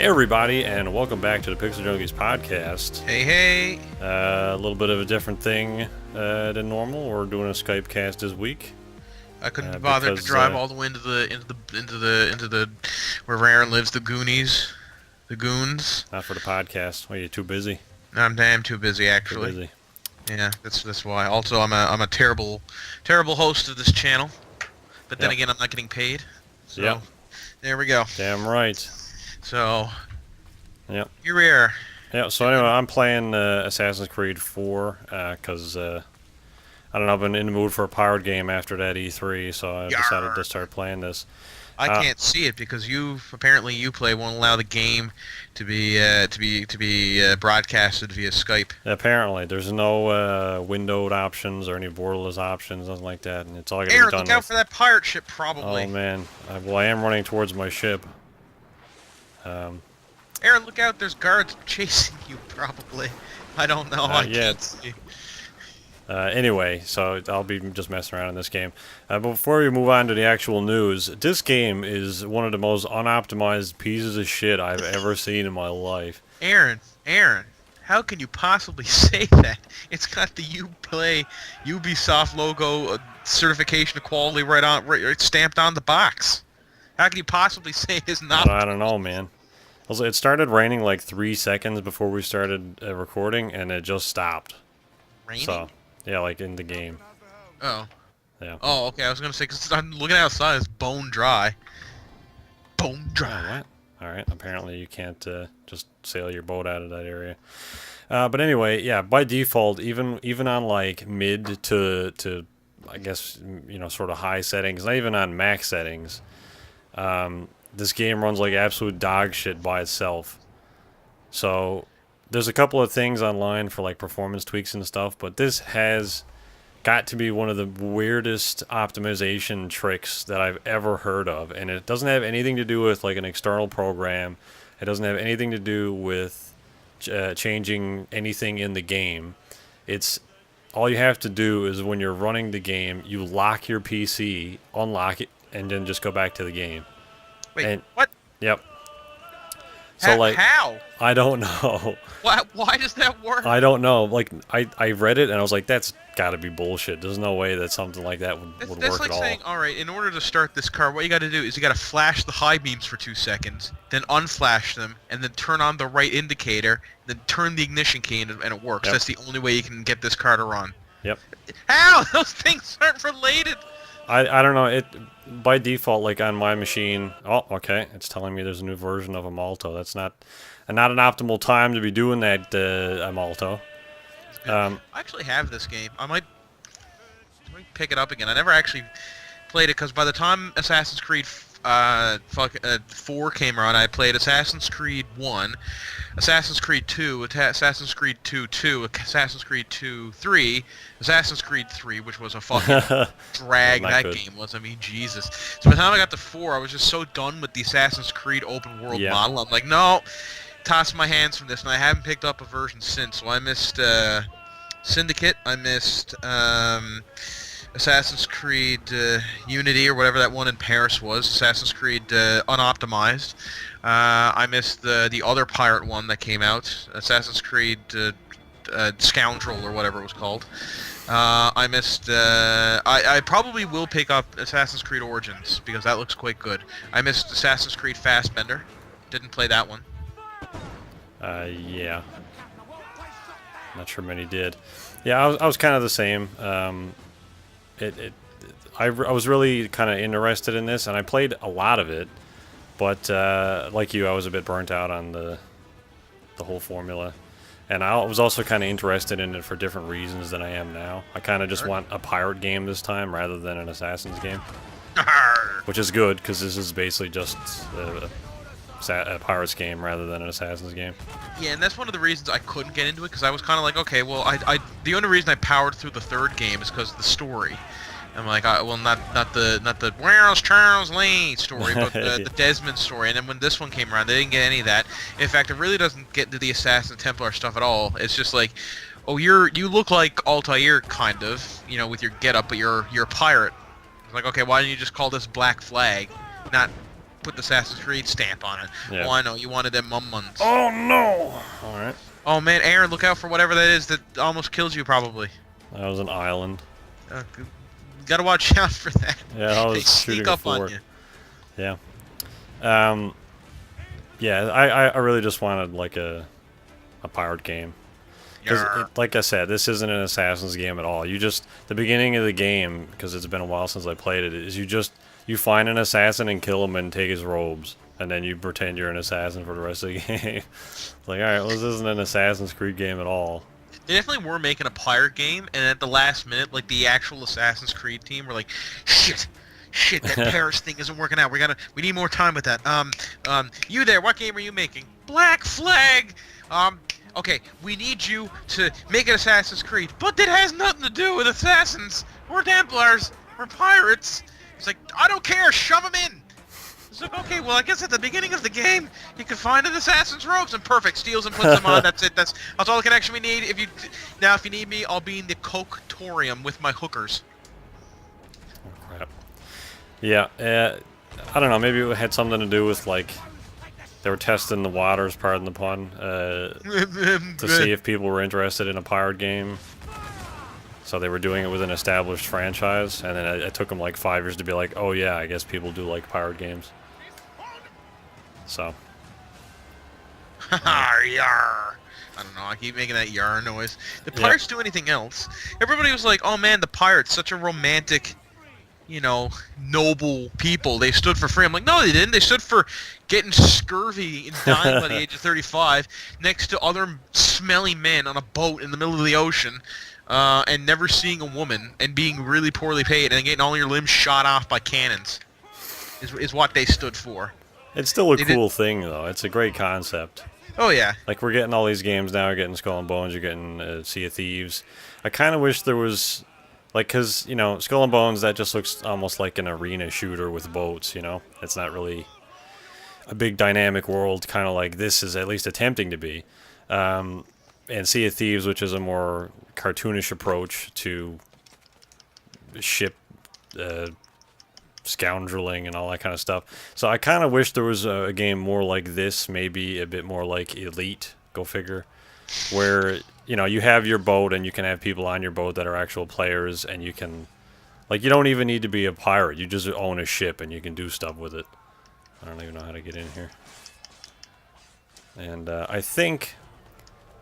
Hey everybody, and welcome back to the Pixel Junkies podcast. Hey, hey! A little bit of a different thing than normal. We're doing a Skype cast this week. I couldn't be bothered to drive all the way into the where Aaron lives, the Goonies, the Goons. Not for the podcast. Well, you're too busy. I'm damn too busy, actually. Too busy. Yeah, that's why. Also, I'm a terrible host of this channel. But then again, I'm not getting paid. So, there we go. Damn right. So, yep. Here we are. Yeah. So anyway, I'm playing Assassin's Creed 4 because I don't know. I've been in the mood for a pirate game after that E3, so I decided to start playing this. I can't see it because apparently Uplay won't allow the game to be broadcasted via Skype. Apparently, there's no windowed options or any borderless options, nothing like that, and it's all gonna Aaron, be done. Look out for that pirate ship, probably. Oh man, well I am running towards my ship. Aaron, look out! There's guards chasing you, probably. I don't know. I can't see. Anyway, so I'll be just messing around in this game. But before we move on to the actual news, this game is one of the most unoptimized pieces of shit I've ever seen in my life. Aaron, how can you possibly say that? It's got the Uplay Ubisoft logo, certification of quality right stamped on the box. How can you possibly say it is not? I don't know, man. Also, it started raining like 3 seconds before we started recording, and it just stopped. Raining? So, yeah, like in the game. Oh. Yeah. Oh, okay. I was gonna say because I'm looking outside, it's bone dry. Bone dry. Oh, what? All right. Apparently, you can't just sail your boat out of that area. But anyway, yeah. By default, even on like mid to I guess sort of high settings, not even on max settings. This game runs like absolute dog shit by itself. So there's a couple of things online for like performance tweaks and stuff, but this has got to be one of the weirdest optimization tricks that I've ever heard of, and it doesn't have anything to do with like an external program. It doesn't have anything to do with changing anything in the game. It's all you have to do is when you're running the game, you lock your PC, unlock it, and then just go back to the game. Wait, what? Yep. So how? I don't know. Why does that work? I don't know. Like I read it and I was like, that's got to be bullshit. There's no way that something like that would work that's like at all. saying, all right, in order to start this car, what you got to do is you got to flash the high beams for 2 seconds, then unflash them, and then turn on the right indicator, then turn the ignition key, and it works. Yep. That's the only way you can get this car to run. Yep. How? Those things aren't related. I don't know. It by default, like on my machine. Oh, okay. It's telling me there's a new version of a Malto. That's not an optimal time to be doing that. A Malto. I actually have this game. I might pick it up again. I never actually played it because by the time Assassin's Creed 4 came around, I played Assassin's Creed 1, Assassin's Creed 2, Assassin's Creed 2, Assassin's Creed 2, 3, Assassin's Creed 3, which was a fucking drag that game was. I mean, Jesus. So by the time I got to 4, I was just so done with the Assassin's Creed open world model. I'm like, no, toss my hands from this, and I haven't picked up a version since. So I missed Syndicate, I missed Assassin's Creed Unity, or whatever that one in Paris was, Assassin's Creed Unoptimized. I missed the other pirate one that came out, Assassin's Creed Scoundrel, or whatever it was called. I missed... I probably will pick up Assassin's Creed Origins, because that looks quite good. I missed Assassin's Creed Fastbender. Didn't play that one. Yeah. Not sure many did. Yeah, I was kind of the same. I was really kind of interested in this, and I played a lot of it, but like you, I was a bit burnt out on the whole formula, and I was also kind of interested in it for different reasons than I am now. I kind of just want a pirate game this time rather than an Assassin's game, which is good because this is basically just a pirate's game rather than an Assassin's game. Yeah, and that's one of the reasons I couldn't get into it, because I was kind of like, okay, well, the only reason I powered through the third game is because of the story. I'm like, well, not the where's Charles Lee story, but the Desmond story. And then when this one came around, they didn't get any of that. In fact, it really doesn't get into the Assassin Templar stuff at all. It's just like, oh, you look like Altair, kind of, with your getup, but you're a pirate. It's like, okay, why didn't you just call this Black Flag, not put the Assassin's Creed stamp on it. Yeah. Oh, I know, you wanted them mum-muns. Oh, no! Alright. Oh, man, Aaron, look out for whatever that is that almost kills you, probably. That was an island. Gotta watch out for that. Yeah, I was They sneak shooting up for on you. Yeah. Yeah, I really just wanted, like, a pirate game. Because, like I said, this isn't an Assassin's game at all. You just, the beginning of the game, because it's been a while since I played it, is you find an assassin and kill him and take his robes. And then you pretend you're an assassin for the rest of the game. It's like, alright, well, this isn't an Assassin's Creed game at all. They definitely were making a pirate game, and at the last minute, like, the actual Assassin's Creed team were like, shit, that Paris thing isn't working out. We need more time with that. You there, what game are you making? Black Flag! Okay, we need you to make an Assassin's Creed, but that has nothing to do with assassins. We're Templars. We're pirates. It's like, I don't care, shove them in. It's like, okay, well, I guess at the beginning of the game, you can find an assassin's robes, and perfect, steals and puts them on. That's it. That's all the connection we need. If you need me, I'll be in the Coke-torium with my hookers. Oh, crap. Yeah, I don't know. Maybe it had something to do with, like, they were testing the waters, pardon the pun, to see if people were interested in a pirate game. So they were doing it with an established franchise, and then it took them like 5 years to be like, oh yeah, I guess people do like pirate games. So. Yar. I don't know, I keep making that yar noise. The pirates do anything else? Everybody was like, oh man, the pirates, such a romantic, noble people. They stood for freedom. I'm like, no, they didn't. They stood for getting scurvy and dying by the age of 35 next to other smelly men on a boat in the middle of the ocean. And never seeing a woman, and being really poorly paid, and getting all your limbs shot off by cannons, is what they stood for. It's still a cool thing, though. It's a great concept. Oh, yeah. Like, we're getting all these games now. You're getting Skull and Bones. You're getting Sea of Thieves. I kind of wish there was, like, because, Skull and Bones, that just looks almost like an arena shooter with boats, It's not really a big dynamic world, kind of like this is at least attempting to be. And Sea of Thieves, which is a more cartoonish approach to ship scoundreling and all that kind of stuff. So I kind of wish there was a game more like this, maybe a bit more like Elite, go figure, where, you have your boat and you can have people on your boat that are actual players, and you can, like, you don't even need to be a pirate. You just own a ship and you can do stuff with it. I don't even know how to get in here. And I think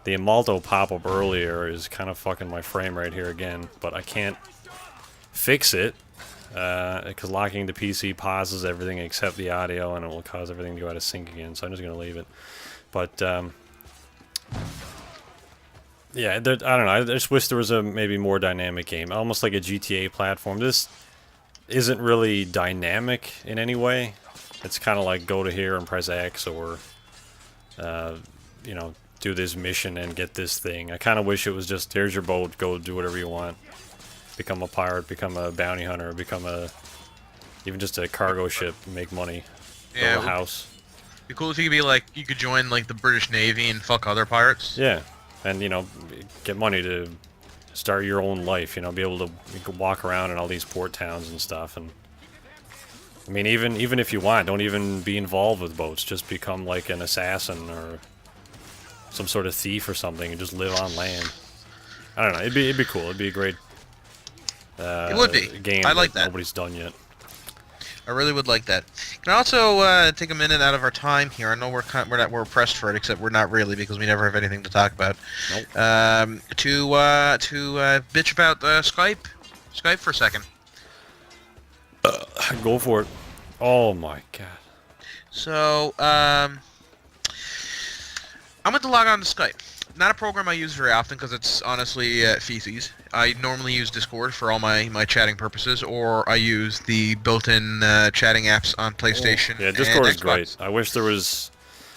the Imalto pop-up earlier is kind of fucking my frame right here again, but I can't fix it because locking the PC pauses everything except the audio, and it will cause everything to go out of sync again, so I'm just going to leave it. But, yeah, I don't know, I just wish there was a maybe more dynamic game, almost like a GTA platform. This isn't really dynamic in any way. It's kind of like go to here and press X, or, do this mission and get this thing. I kind of wish it was just, here's your boat, go do whatever you want. Become a pirate, become a bounty hunter, become even just a cargo ship, make money, build a house. It'd be cool if you could be like, you could join like the British Navy and fuck other pirates. Yeah, and get money to start your own life, be able to you could walk around in all these port towns and stuff. And I mean, even if you want, don't even be involved with boats, just become like an assassin or some sort of thief or something, and just live on land. I don't know. It'd be cool. It'd be a great it would be. Game I like that. Nobody's done yet. I really would like that. Can I also take a minute out of our time here? I know we're pressed for it, except we're not really, because we never have anything to talk about. Nope. To bitch about Skype for a second. Go for it. Oh my god. So I went to log on to Skype. Not a program I use very often because it's honestly feces. I normally use Discord for all my chatting purposes, or I use the built-in chatting apps on PlayStation. Yeah, Discord is great. I wish there was...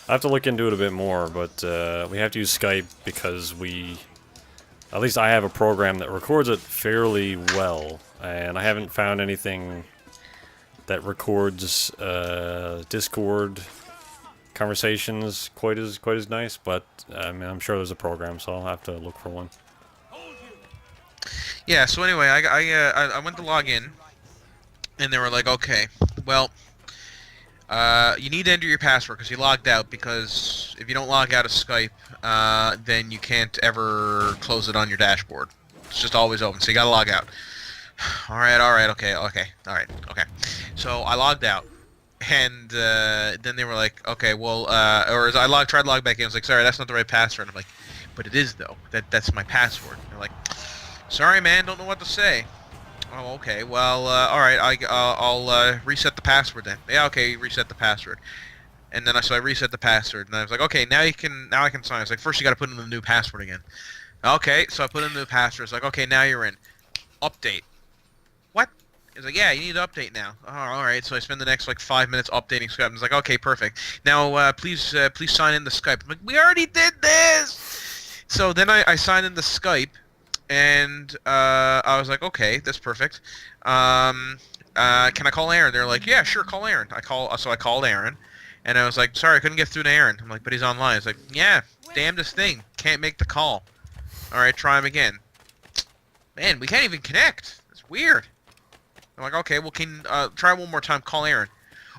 I have to look into it a bit more, but we have to use Skype because at least I have a program that records it fairly well, and I haven't found anything that records Discord conversations quite as nice, but I mean, I'm sure there's a program, so I'll have to look for one. Yeah, so anyway, I went to log in, and they were like, okay, well, You need to enter your password because you logged out. Because if you don't log out of Skype, then you can't ever close it on your dashboard. It's just always open, so you gotta log out. Alright, okay. So I logged out, and then they were like, okay, well, tried to log back in. I was like, sorry, that's not the right password. I'm like, but it is though. That's my password. And they're like, sorry, man, don't know what to say. Oh, okay. Well, all right. I'll reset the password then. Yeah, okay. Reset the password. And then I reset the password, and I was like, okay, now I can sign. I was like, first you got to put in the new password again. Okay, so I put in the new password. It's like, okay, now you're in. Update. What? It's like, yeah, you need to update now. Oh, all right. So I spend the next like 5 minutes updating Skype. And it's like, okay, perfect. Now, please sign in to Skype. I'm like, we already did this. So then I signed in to Skype. And I was like, okay, that's perfect. Can I call Aaron? They're like, yeah, sure, call Aaron. So I called Aaron, and I was like, sorry, I couldn't get through to Aaron. I'm like, but he's online. It's like, yeah, damnedest thing, can't make the call. All right, try him again. Man, we can't even connect. That's weird. I'm like, okay, well, try one more time. Call Aaron.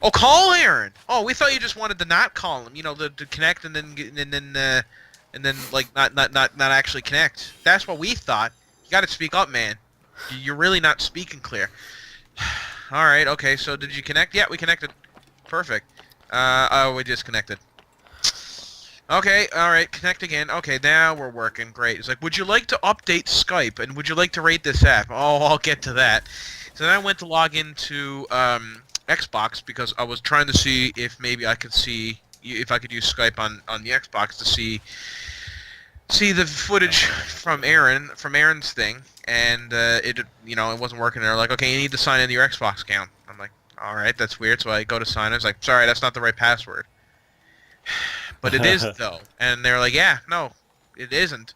Oh, call Aaron. Oh, we thought you just wanted to not call him. You know, to connect and then like not actually connect. That's what we thought. You got to speak up, man. You're really not speaking clear. All right, okay. So did you connect? Yeah, we connected. Perfect. Oh, we disconnected. Okay, all right. Connect again. Okay, now we're working. Great. It's like, would you like to update Skype and would you like to rate this app? Oh, I'll get to that. So then I went to log into Xbox because I was trying to see if maybe I could see if I could use Skype on the Xbox to see the footage from Aaron's thing, and it wasn't working. They're like, okay, you need to sign into your Xbox account. I'm like, all right, that's weird. So I go to sign in. I was like, sorry, that's not the right password. But it is though, and they're like, yeah, no, it isn't.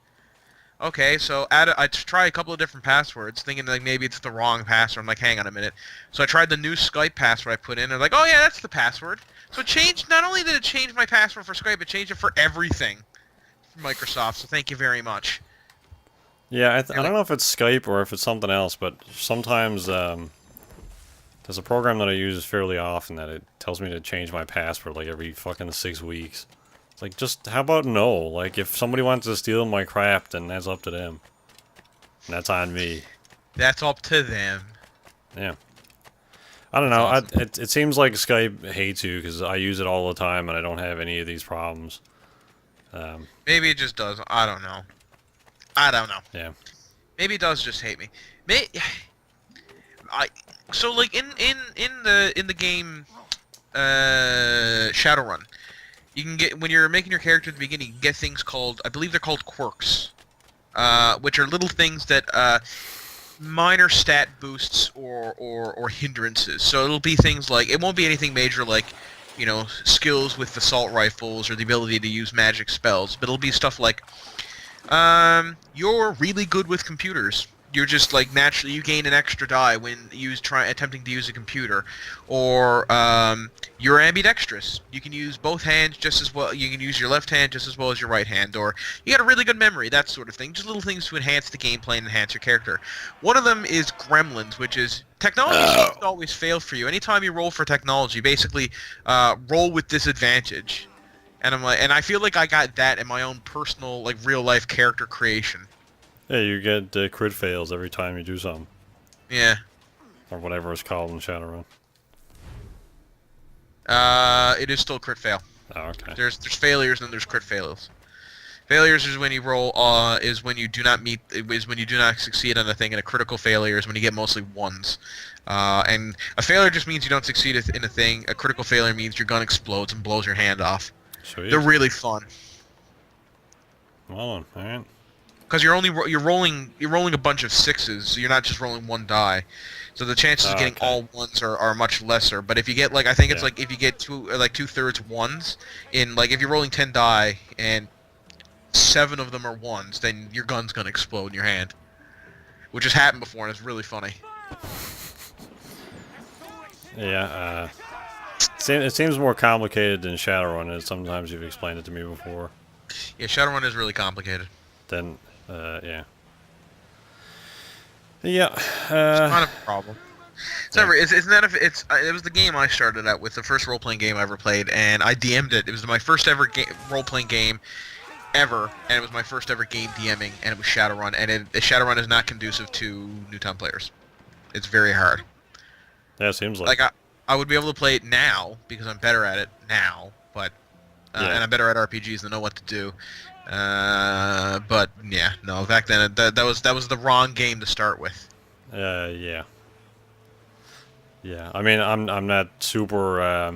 Okay, so I try a couple of different passwords, thinking like maybe it's the wrong password. I'm like, hang on a minute. So I tried the new Skype password I put in. They're like, oh yeah, that's the password. So it changed. Not only did it change my password for Skype, it changed it for everything from Microsoft. So thank you very much. Yeah, I don't know if it's Skype or if it's something else, but sometimes there's a program that I use fairly often that it tells me to change my password like every fucking 6 weeks. It's like, just how about no? Like, if somebody wants to steal my crap, then that's up to them. And that's on me. That's up to them. Yeah. I don't know. Awesome. It seems like Skype hates you because I use it all the time and I don't have any of these problems. Maybe it just does. I don't know. Yeah. Maybe it does just hate me. So like in the game Shadowrun, you can get, when you're making your character at the beginning, you can get things called, I believe they're called quirks, which are little things that minor stat boosts or hindrances. So it'll be things like, it won't be anything major like, you know, skills with assault rifles or the ability to use magic spells, but it'll be stuff like, you're really good with computers. You're just like naturally, you gain an extra die when attempting to use a computer, or you're ambidextrous. You can use both hands just as well. You can use your left hand just as well as your right hand, or you got a really good memory. That sort of thing. Just little things to enhance the gameplay and enhance your character. One of them is Gremlins, which is technology seems to always fail for you. Anytime you roll for technology, basically roll with disadvantage. And I'm like, and I feel like I got that in my own personal, like, real life character creation. Yeah, you get crit fails every time you do something. Yeah. Or whatever it's called in Shadowrun. It is still crit fail. Oh, okay. There's failures and there's crit fails. Failures is when you roll, is when you do not succeed on a thing, and a critical failure is when you get mostly ones. And a failure just means you don't succeed in a thing. A critical failure means your gun explodes and blows your hand off. Sweet. They're really fun. Well, alright. Because you're rolling a bunch of sixes, so you're not just rolling one die. So the chances of getting all ones are much lesser. But if you get, like, I think it's like if you get two-thirds ones in, like, if you're rolling 10 die and 7 of them are ones, then your gun's gonna explode in your hand, which has happened before and it's really funny. Yeah. It seems more complicated than Shadowrun, and sometimes you've explained it to me before. Yeah, Shadowrun is really complicated. Then, yeah. Yeah. It's kind of a problem. Isn't that it was the game I started out with, the first role-playing game I ever played, and I DM'd it. It was my first ever role-playing game ever, and it was my first ever game DMing, and it was Shadowrun, and Shadowrun is not conducive to new-time players. It's very hard. Yeah, it seems like. I would be able to play it now because I'm better at it now, but and I'm better at RPGs and know what to do. But yeah, no, back then that was the wrong game to start with. Yeah. I mean, I'm not super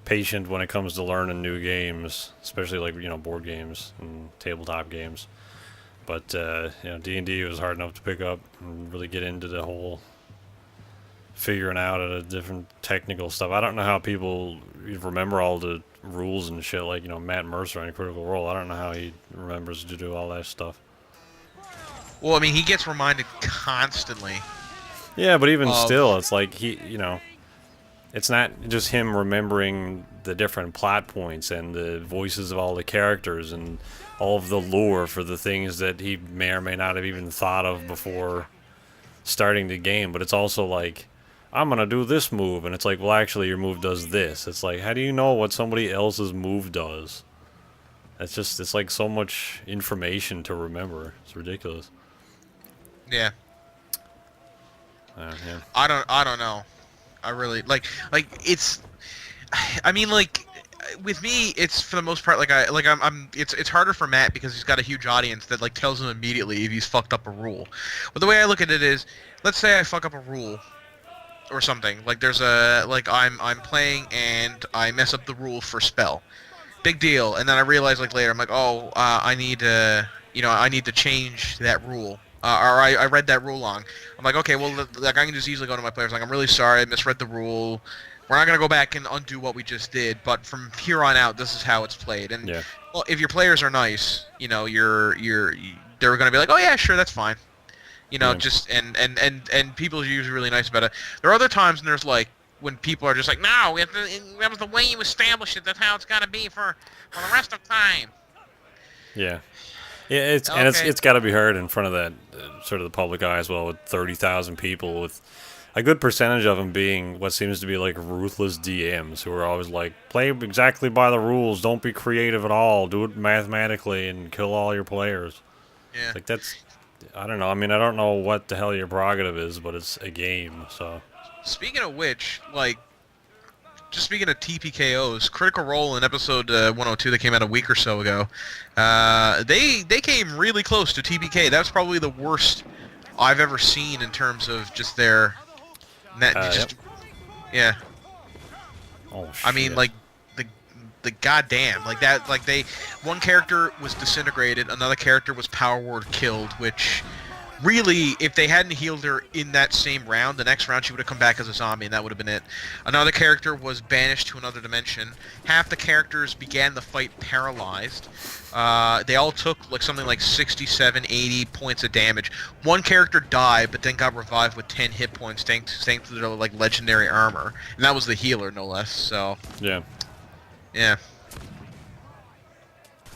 patient when it comes to learning new games, especially like board games and tabletop games. But D&D was hard enough to pick up and really get into the whole figuring out a different technical stuff. I don't know how people remember all the rules and shit, like Matt Mercer on Critical Role. I don't know how he remembers to do all that stuff. Well, I mean, he gets reminded constantly. Yeah, but even still, it's like it's not just him remembering the different plot points and the voices of all the characters and all of the lore for the things that he may or may not have even thought of before starting the game, but it's also like, I'm gonna do this move, and it's like, well, actually your move does this. It's like, how do you know what somebody else's move does? It's like so much information to remember. It's ridiculous. Yeah. Yeah. I don't know. I really it's. I mean, like, with me, it's for the most part it's harder for Matt because he's got a huge audience that tells him immediately if he's fucked up a rule. But the way I look at it is, let's say I fuck up a rule or something. Like there's I'm playing and I mess up the rule for spell. Big deal. And then I realize later I'm like, oh, I need to change that rule. Or I read that rule wrong. I'm like, okay, well, I can just easily go to my players. Like, I'm really sorry, I misread the rule. We're not gonna go back and undo what we just did, but from here on out, this is how it's played. And well, if your players are nice, they're gonna be like, oh yeah, sure, that's fine. Just and people are usually really nice about it. There are other times when there's when people are just like, no, that was the way you established it. That's how it's gotta be for the rest of time. Yeah. Yeah, it's got to be heard in front of that sort of the public eye as well, with 30,000 people, with a good percentage of them being what seems to be ruthless DMs who are always like, play exactly by the rules, don't be creative at all, do it mathematically, and kill all your players. Yeah. That's, I don't know. I mean, I don't know what the hell your prerogative is, but it's a game, so. Speaking of which, just speaking of TPKOs, Critical Role in episode 102 that came out a week or so ago, they came really close to TPK. That was probably the worst I've ever seen in terms of just their yeah. Oh shit. I mean, the goddamn, one character was disintegrated, another character was power word killed, which really, if they hadn't healed her in that same round, the next round she would have come back as a zombie, and that would have been it. Another character was banished to another dimension. Half the characters began the fight paralyzed. They all took something like 67, 80 points of damage. One character died, but then got revived with 10 hit points thanks to their legendary armor, and that was the healer, no less. So yeah. How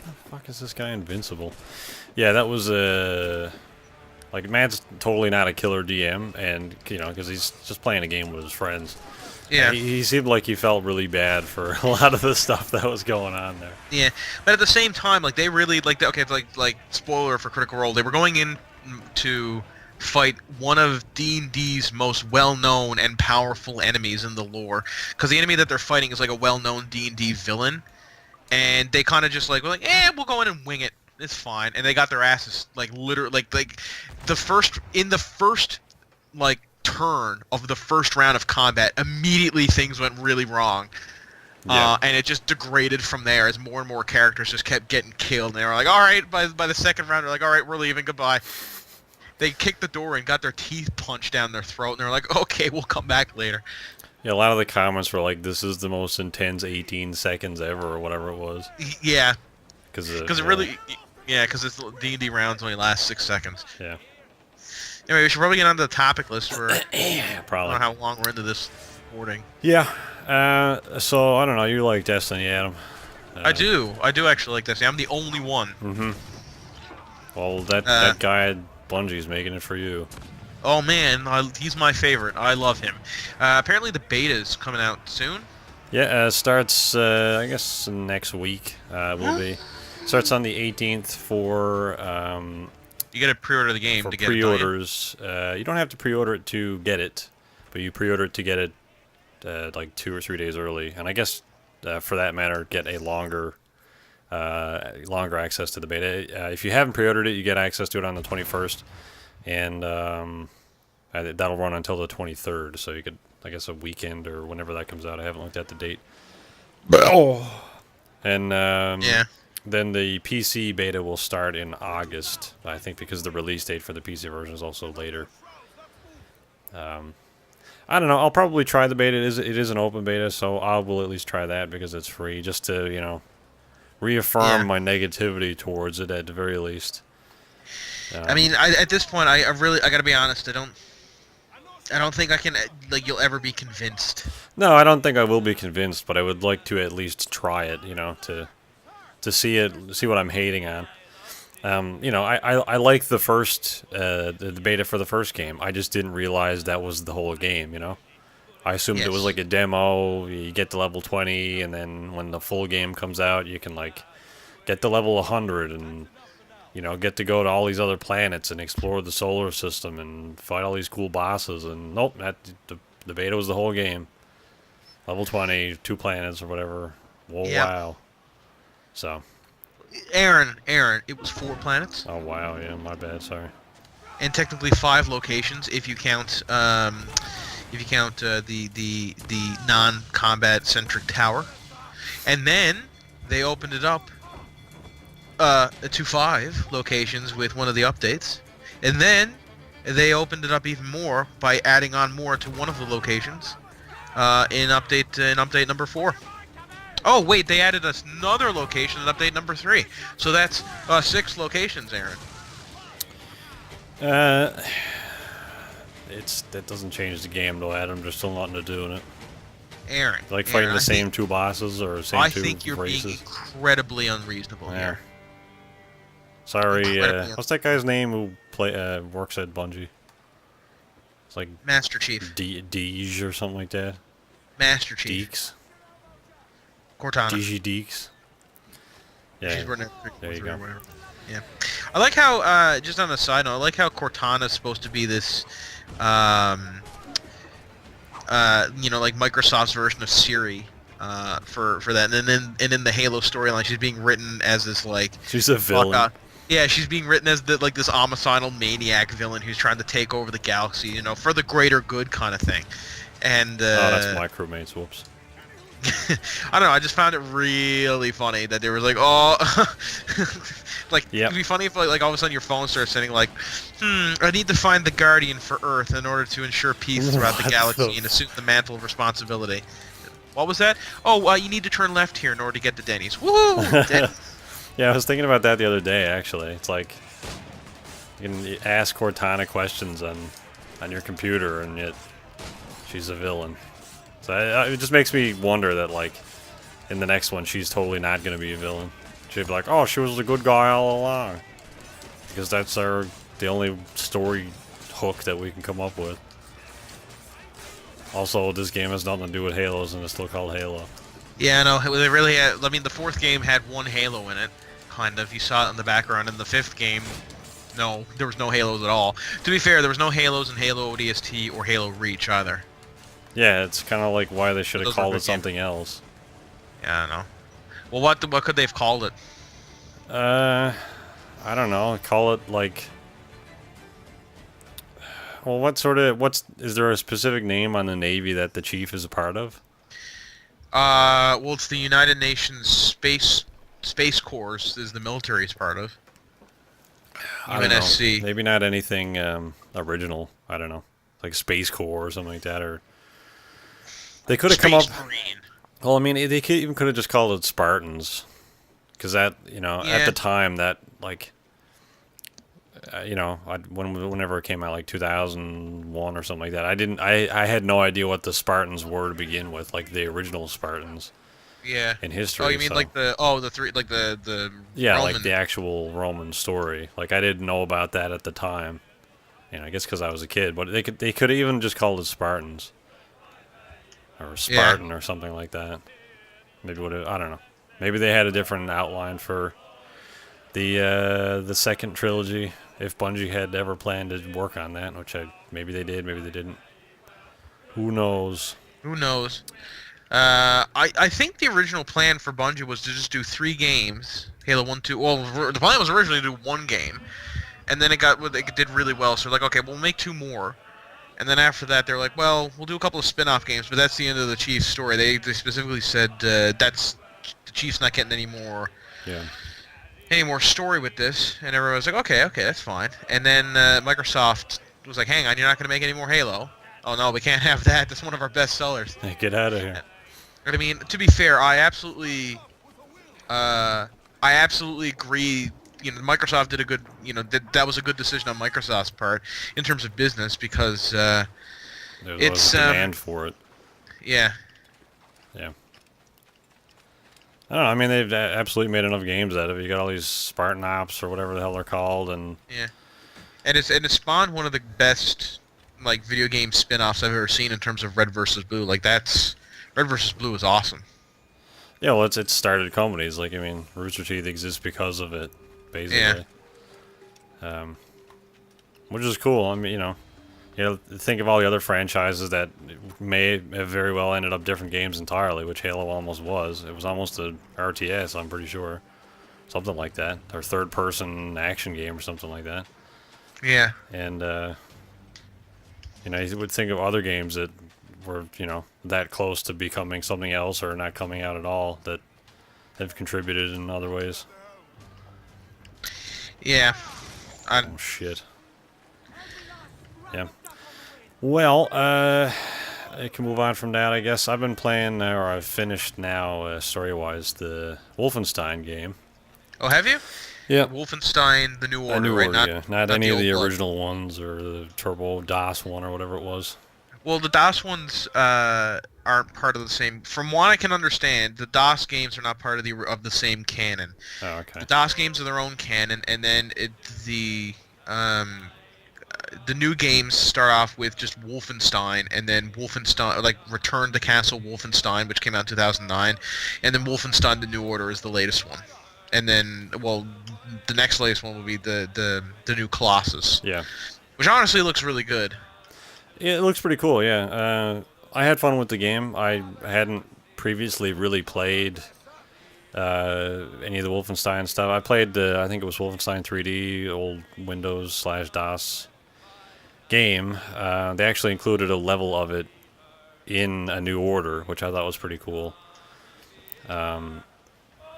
the fuck is this guy invincible? Yeah, that was Matt's totally not a killer DM, and because he's just playing a game with his friends. Yeah. He seemed like he felt really bad for a lot of the stuff that was going on there. Yeah, but at the same time, they really spoiler for Critical Role, they were going in to fight one of D&D's most well-known and powerful enemies in the lore, because the enemy that they're fighting is a well-known D&D villain, and they kind of just we'll go in and wing it. It's fine, and they got their asses literally the first turn of the first round of combat. Immediately things went really wrong, and it just degraded from there as more and more characters just kept getting killed. And they were like, all right, by the second round, they're like, all right, we're leaving, goodbye. They kicked the door and got their teeth punched down their throat, and they're like, okay, we'll come back later. Yeah, a lot of the comments were like, this is the most intense 18 seconds ever, or whatever it was. Yeah. Because it's D&D rounds only last 6 seconds. Yeah. Anyway, we should probably get onto the topic list for yeah, probably. I don't know how long we're into this recording. Yeah. So, I don't know, you like Destiny, Adam. I do actually like Destiny. I'm the only one. Mm-hmm. Well, that guy at Bungie's making it for you. Yeah, So, I don't know. You like Destiny, Adam. I do actually like Destiny. I'm the only one. Mm-hmm. Well, that guy at Bungie's making it for you. So, I don't know. You like Destiny, Adam. I do. Oh man, he's my favorite. I love him. Apparently the beta is coming out soon. Yeah, starts I guess next week. Will be starts on the 18th You got to pre-order the game for to get it, don't you? pre-orders. You don't have to pre-order it to get it, but you pre-order it to get it like 2 or 3 days early, and I guess for that matter, get a longer access to the beta. If you haven't pre-ordered it, you get access to it on the 21st, and that'll run until the 23rd. So you could, I guess, a weekend or whenever that comes out. I haven't looked at the date. Oh. And Yeah. then the PC beta will start in August, I think, because the release date for the PC version is also later. I don't know. I'll probably try the beta. It is an open beta, so I will at least try that because it's free, just to reaffirm my negativity towards it at the very least. I mean, at this point, I gotta be honest. I don't think I can you'll ever be convinced. No, I don't think I will be convinced, but I would like to at least try it. To see what I'm hating on. I like the first the beta for the first game. I just didn't realize that was the whole game. I assumed it was like a demo. You get to level 20, and then when the full game comes out, you can get to level 100 and get to go to all these other planets and explore the solar system and fight all these cool bosses. And nope, the beta was the whole game. Level 20, 2 planets or whatever. Whoa, Yep. wow. So. Aaron, it was 4 planets. Oh wow, yeah, my bad, sorry. And technically 5 locations if you count the non-combat centric tower. And then they opened it up to 5 locations with one of the updates. And then they opened it up even more by adding on more to one of the locations in update number 4. Oh wait, they added another location in update number 3. So that's 6 locations, Aaron. That doesn't change the game though, Adam. There's still nothing to do in it. Aaron. Like fighting Aaron, the same 2 bosses or same 2 races. I think you're being incredibly unreasonable here. Sorry, what's that guy's name who works at Bungie? It's like Master Chief. Deej or something like that. Master Chief. Deeks. Cortana. DG Deeks. Yeah. She's running there you go. Yeah. I like how, just on a side note, I like how Cortana's supposed to be this, like Microsoft's version of Siri, for that. And then in the Halo storyline, she's being written as this, she's a villain. Yeah, she's being written as this homicidal maniac villain who's trying to take over the galaxy, for the greater good kind of thing. And, that's Micromates, whoops. I don't know. I just found it really funny that they were like, "Oh, It'd be funny if all of a sudden your phone starts saying I need to find the Guardian for Earth in order to ensure peace throughout the galaxy and assume the mantle of responsibility." What was that? Oh, you need to turn left here in order to get to Denny's. Woohoo! Denny's. Yeah, I was thinking about that the other day. Actually, it's like you can ask Cortana questions on your computer, and yet she's a villain. So it just makes me wonder that, in the next one, she's totally not going to be a villain. She'd be like, oh, she was the good guy all along. Because that's the only story hook that we can come up with. Also, this game has nothing to do with Halos, and it's still called Halo. Yeah, no, they really had... I mean, the 4th game had one Halo in it, kind of. You saw it in the background. In the 5th game, no, there was no Halos at all. To be fair, there was no Halos in Halo ODST or Halo Reach, either. Yeah, it's kind of like why they should have called it something else. Yeah, I don't know. Well, what could they have called it? I don't know. Call it well, is there a specific name on the Navy that the Chief is a part of? Well, it's the United Nations Space Corps is the military is part of. UNSC. Maybe not anything original. I don't know, like Space Corps or something like that, or they could have come up. Marine. Well, I mean, they even could have just called it Spartans, because that at the time that whenever it came out, like 2001 or something like that, I had no idea what the Spartans were to begin with, like the original Spartans. Yeah. In history. Oh, you mean the three, the yeah, Roman. like the actual Roman story. Like I didn't know about that at the time. I guess because I was a kid, but they could even just called it Spartans or Spartan or something like that. Maybe I don't know. Maybe they had a different outline for the second trilogy. If Bungie had ever planned to work on that, which maybe they did, maybe they didn't. Who knows? Who knows? I think the original plan for Bungie was to just do 3 games. Halo 1, 2... Well, the plan was originally to do 1 game. And then it did really well, so they're like, okay, we'll make 2 more. And then after that, they're like, well, we'll do a couple of spin-off games, but that's the end of the Chiefs story. They specifically said that's the Chiefs not getting any more story with this. And everyone was like, okay, that's fine. And then Microsoft was like, hang on, you're not going to make any more Halo? Oh, no, we can't have that. That's one of our best sellers. Hey, get out of here. But I mean, to be fair, I absolutely agree. Microsoft did a good, that was a good decision on Microsoft's part in terms of business because There's a demand for it. Yeah. Yeah. I don't know. I mean, they've absolutely made enough games out of it. You got all these Spartan Ops or whatever the hell they're called, and it spawned one of the best video game spin-offs I've ever seen in terms of Red versus Blue. Red versus Blue is awesome. Yeah, well, it started companies. Rooster Teeth exists because of it, basically. Yeah. Which is cool. I mean, think of all the other franchises that may have very well ended up different games entirely, which Halo almost was. It was almost a RTS, I'm pretty sure. Something like that. Or third-person action game or something like that. Yeah. And, you would think of other games that were, that close to becoming something else or not coming out at all that have contributed in other ways. Yeah. Oh, shit. Yeah. Well, I can move on from that, I guess. I've been playing, or I've finished now, story-wise, the Wolfenstein game. Oh, have you? Yeah. Wolfenstein: The New Order, right? Not Not any of the old original ones or the Turbo DOS one or whatever it was. Well, the DOS ones aren't part of the same. From what I can understand, the DOS games are not part of the same canon. Oh, okay. The DOS games are their own canon, and then the new games start off with just Wolfenstein, and then Wolfenstein, Return to Castle Wolfenstein, which came out in 2009, and then Wolfenstein: The New Order is the latest one. And then, the next latest one will be the new Colossus. Yeah. Which honestly looks really good. Yeah, it looks pretty cool, yeah. I had fun with the game. I hadn't previously really played any of the Wolfenstein stuff. I played I think it was Wolfenstein 3D, old Windows/DOS game. They actually included a level of it in A New Order, which I thought was pretty cool.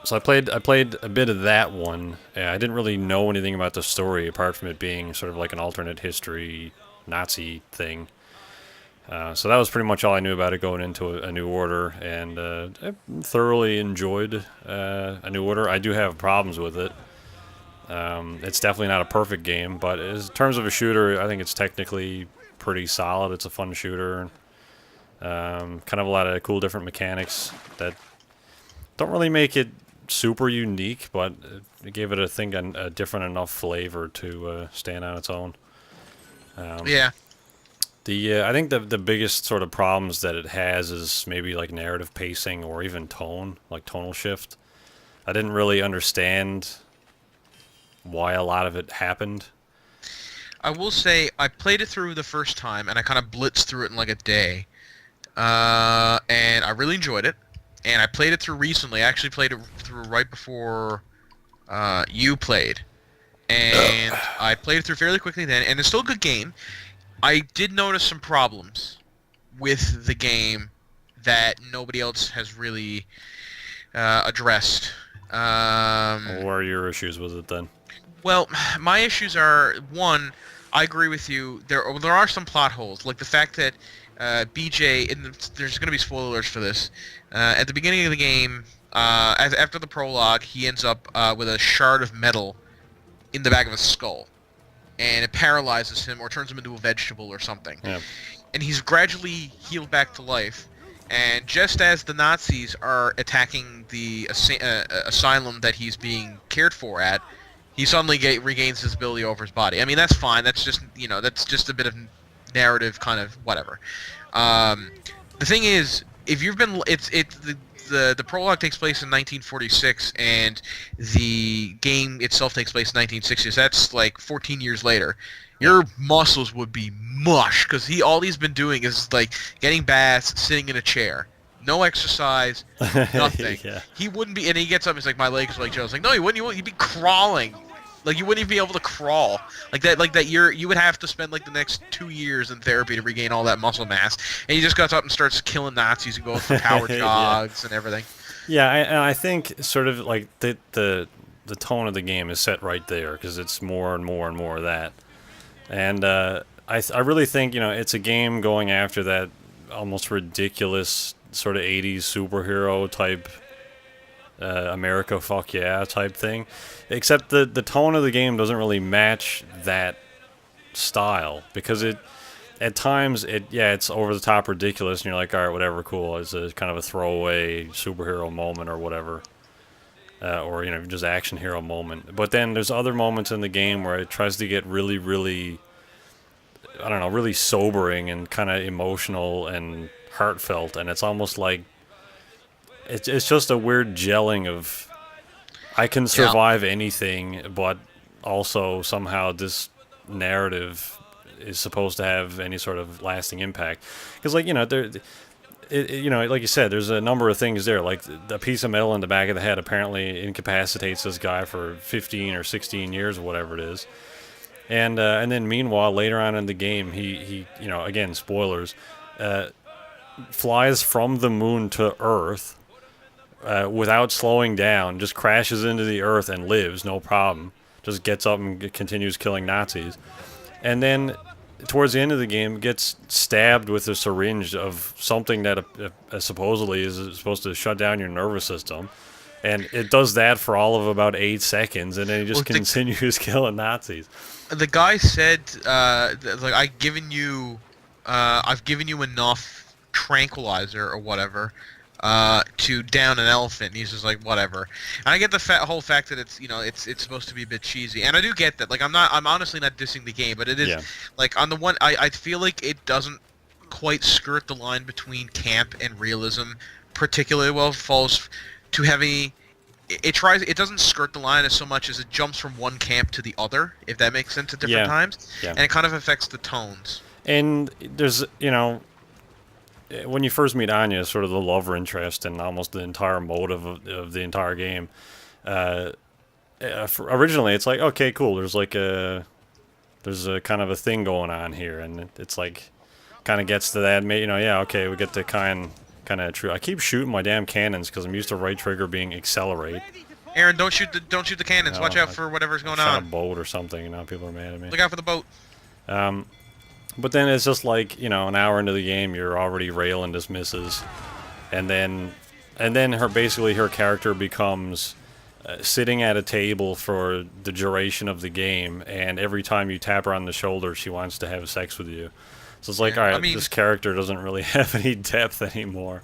So I played a bit of that one. I didn't really know anything about the story apart from it being sort of like an alternate history Nazi thing. So that was pretty much all I knew about it going into A New Order, and I thoroughly enjoyed A New Order. I do have problems with it. It's definitely not a perfect game, but in terms of a shooter, I think it's technically pretty solid. It's a fun shooter. Kind of a lot of cool different mechanics that don't really make it super unique, but it gave it, I think, a different enough flavor to stand on its own. Yeah. I think the biggest sort of problems that it has is maybe narrative pacing or even tone, tonal shift. I didn't really understand why a lot of it happened. I will say I played it through the first time, and I kind of blitzed through it in a day. And I really enjoyed it. And I played it through recently. I actually played it through right before you played. And I played it through fairly quickly then, and it's still a good game. I did notice some problems with the game that nobody else has really addressed. What are your issues with it then? Well, my issues are, one, I agree with you. There are some plot holes, like the fact that BJ, and there's going to be spoilers for this, at the beginning of the game, after the prologue, he ends up with a shard of metal in the back of his skull, and it paralyzes him or turns him into a vegetable or something. Yeah. And he's gradually healed back to life, and just as the Nazis are attacking the asylum that he's being cared for at, he suddenly regains his ability over his body. I mean, that's fine. That's just that's just a bit of narrative, kind of whatever. Um, the thing is, if you've been, the prologue takes place in 1946, and the game itself takes place in 1960s. That's like 14 years later. Your muscles would be mush because all he's been doing is like getting baths, sitting in a chair. No exercise, nothing. Yeah. He wouldn't be, and he gets up. He's like, my legs are like Joe's. Like, no, you wouldn't. You'd be crawling. Like you wouldn't even be able to crawl. Like that. Like that. You would have to spend like the next 2 years in therapy to regain all that muscle mass. And he just goes up and starts killing Nazis and going for power jogs and everything. Yeah, and I think sort of like the tone of the game is set right there because it's more and more and more of that. And I really think it's a game going after that almost ridiculous sort of 80s superhero type America fuck yeah type thing, except the tone of the game doesn't really match that style because at times it's over the top ridiculous and you're like, all right, whatever, cool, it's a kind of a throwaway superhero moment or whatever, or just action hero moment. But then there's other moments in the game where it tries to get really, really, I don't know, really sobering and kind of emotional and heartfelt, and it's almost like it's just a weird gelling of I can survive anything, but also somehow this narrative is supposed to have any sort of lasting impact. Because like like you said, there's a number of things there. Like the piece of metal in the back of the head apparently incapacitates this guy for 15 or 16 years or whatever it is. And then meanwhile, later on in the game, he again, spoilers, flies from the moon to Earth without slowing down, just crashes into the Earth and lives, no problem. Just gets up and continues killing Nazis. And then towards the end of the game, gets stabbed with a syringe of something that supposedly is supposed to shut down your nervous system. And it does that for all of about 8 seconds, and then he just continues killing Nazis. The guy said, like, I've given you enough tranquilizer or whatever to down an elephant. And he's just like, whatever. And I get the whole fact that it's it's supposed to be a bit cheesy, and I do get that. Like, I'm honestly not dissing the game, but it is like, on the one, I feel like it doesn't quite skirt the line between camp and realism particularly well. It falls too heavy. It doesn't skirt the line as so much as it jumps from one camp to the other, if that makes sense, at different times. Yeah. And it kind of affects the tones. And there's, when you first meet Anya, sort of the love interest and almost the entire motive of the entire game, originally it's like, okay, cool, there's a kind of a thing going on here, and it's like, kind of gets to that, okay, we get to kind of true. I keep shooting my damn cannons because I'm used to right trigger being accelerate. Aaron, don't shoot the cannons. Watch out for whatever's going on. A boat or something, and now people are mad at me. Look out for the boat. But then it's just like, an hour into the game, you're already railing dismisses, and then her character becomes sitting at a table for the duration of the game, and every time you tap her on the shoulder, she wants to have sex with you. So it's like, all right, this character doesn't really have any depth anymore.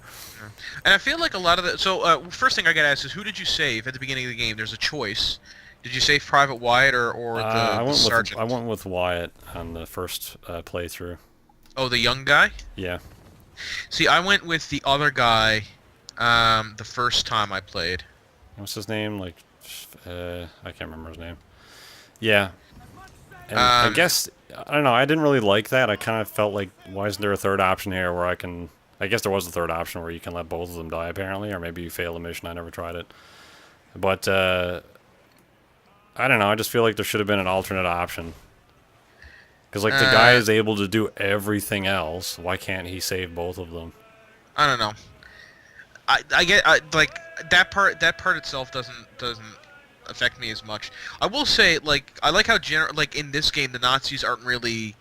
And I feel like a lot of the... So, first thing I got to ask is, who did you save at the beginning of the game? There's a choice. Did you save Private Wyatt or the Sergeant? I went with Wyatt on the first playthrough. Oh, the young guy? Yeah. See, I went with the other guy the first time I played. What's his name? I can't remember his name. Yeah. And I guess... I don't know, I didn't really like that. I kind of felt like, why isn't there a third option here where I can... I guess there was a third option where you can let both of them die, apparently, or maybe you fail the mission. I never tried it. But, I don't know, I just feel like there should have been an alternate option. Because, the guy is able to do everything else. Why can't he save both of them? I don't know. I get, that part itself doesn't affect me as much. I will say, I like how in this game the Nazis aren't really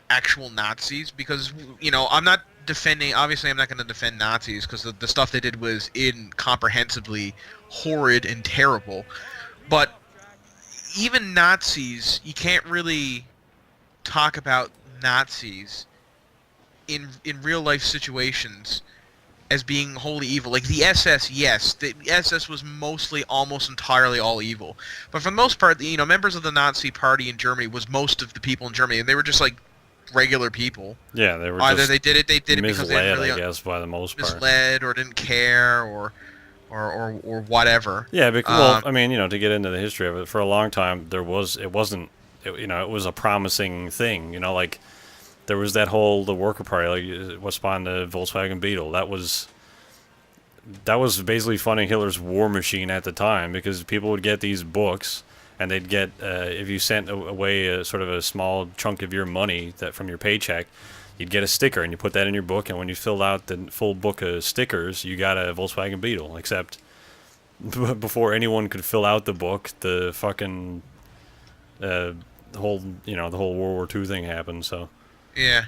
actual Nazis, because I'm not defending. Obviously, I'm not going to defend Nazis because the stuff they did was incomprehensibly horrid and terrible. But even Nazis, you can't really talk about Nazis in real life situations as being wholly evil. Like the SS, yes, the SS was mostly, almost entirely all evil. But for the most part, members of the Nazi Party in Germany was most of the people in Germany, and they were just like regular people. Yeah, they were Either just they did it because they didn't really I guess, by the most part. misled or didn't care or whatever. Yeah, well, I mean, to get into the history of it, for a long time it was a promising thing. Like there was that the worker party, like what spawned the Volkswagen Beetle. That was basically funding Hitler's war machine at the time, because people would get these books, and they'd get if you sent away a sort of a small chunk of your money that from your paycheck, you'd get a sticker, and you put that in your book, and when you filled out the full book of stickers, you got a Volkswagen Beetle. Except before anyone could fill out the book, the fucking the whole World War II thing happened. So yeah.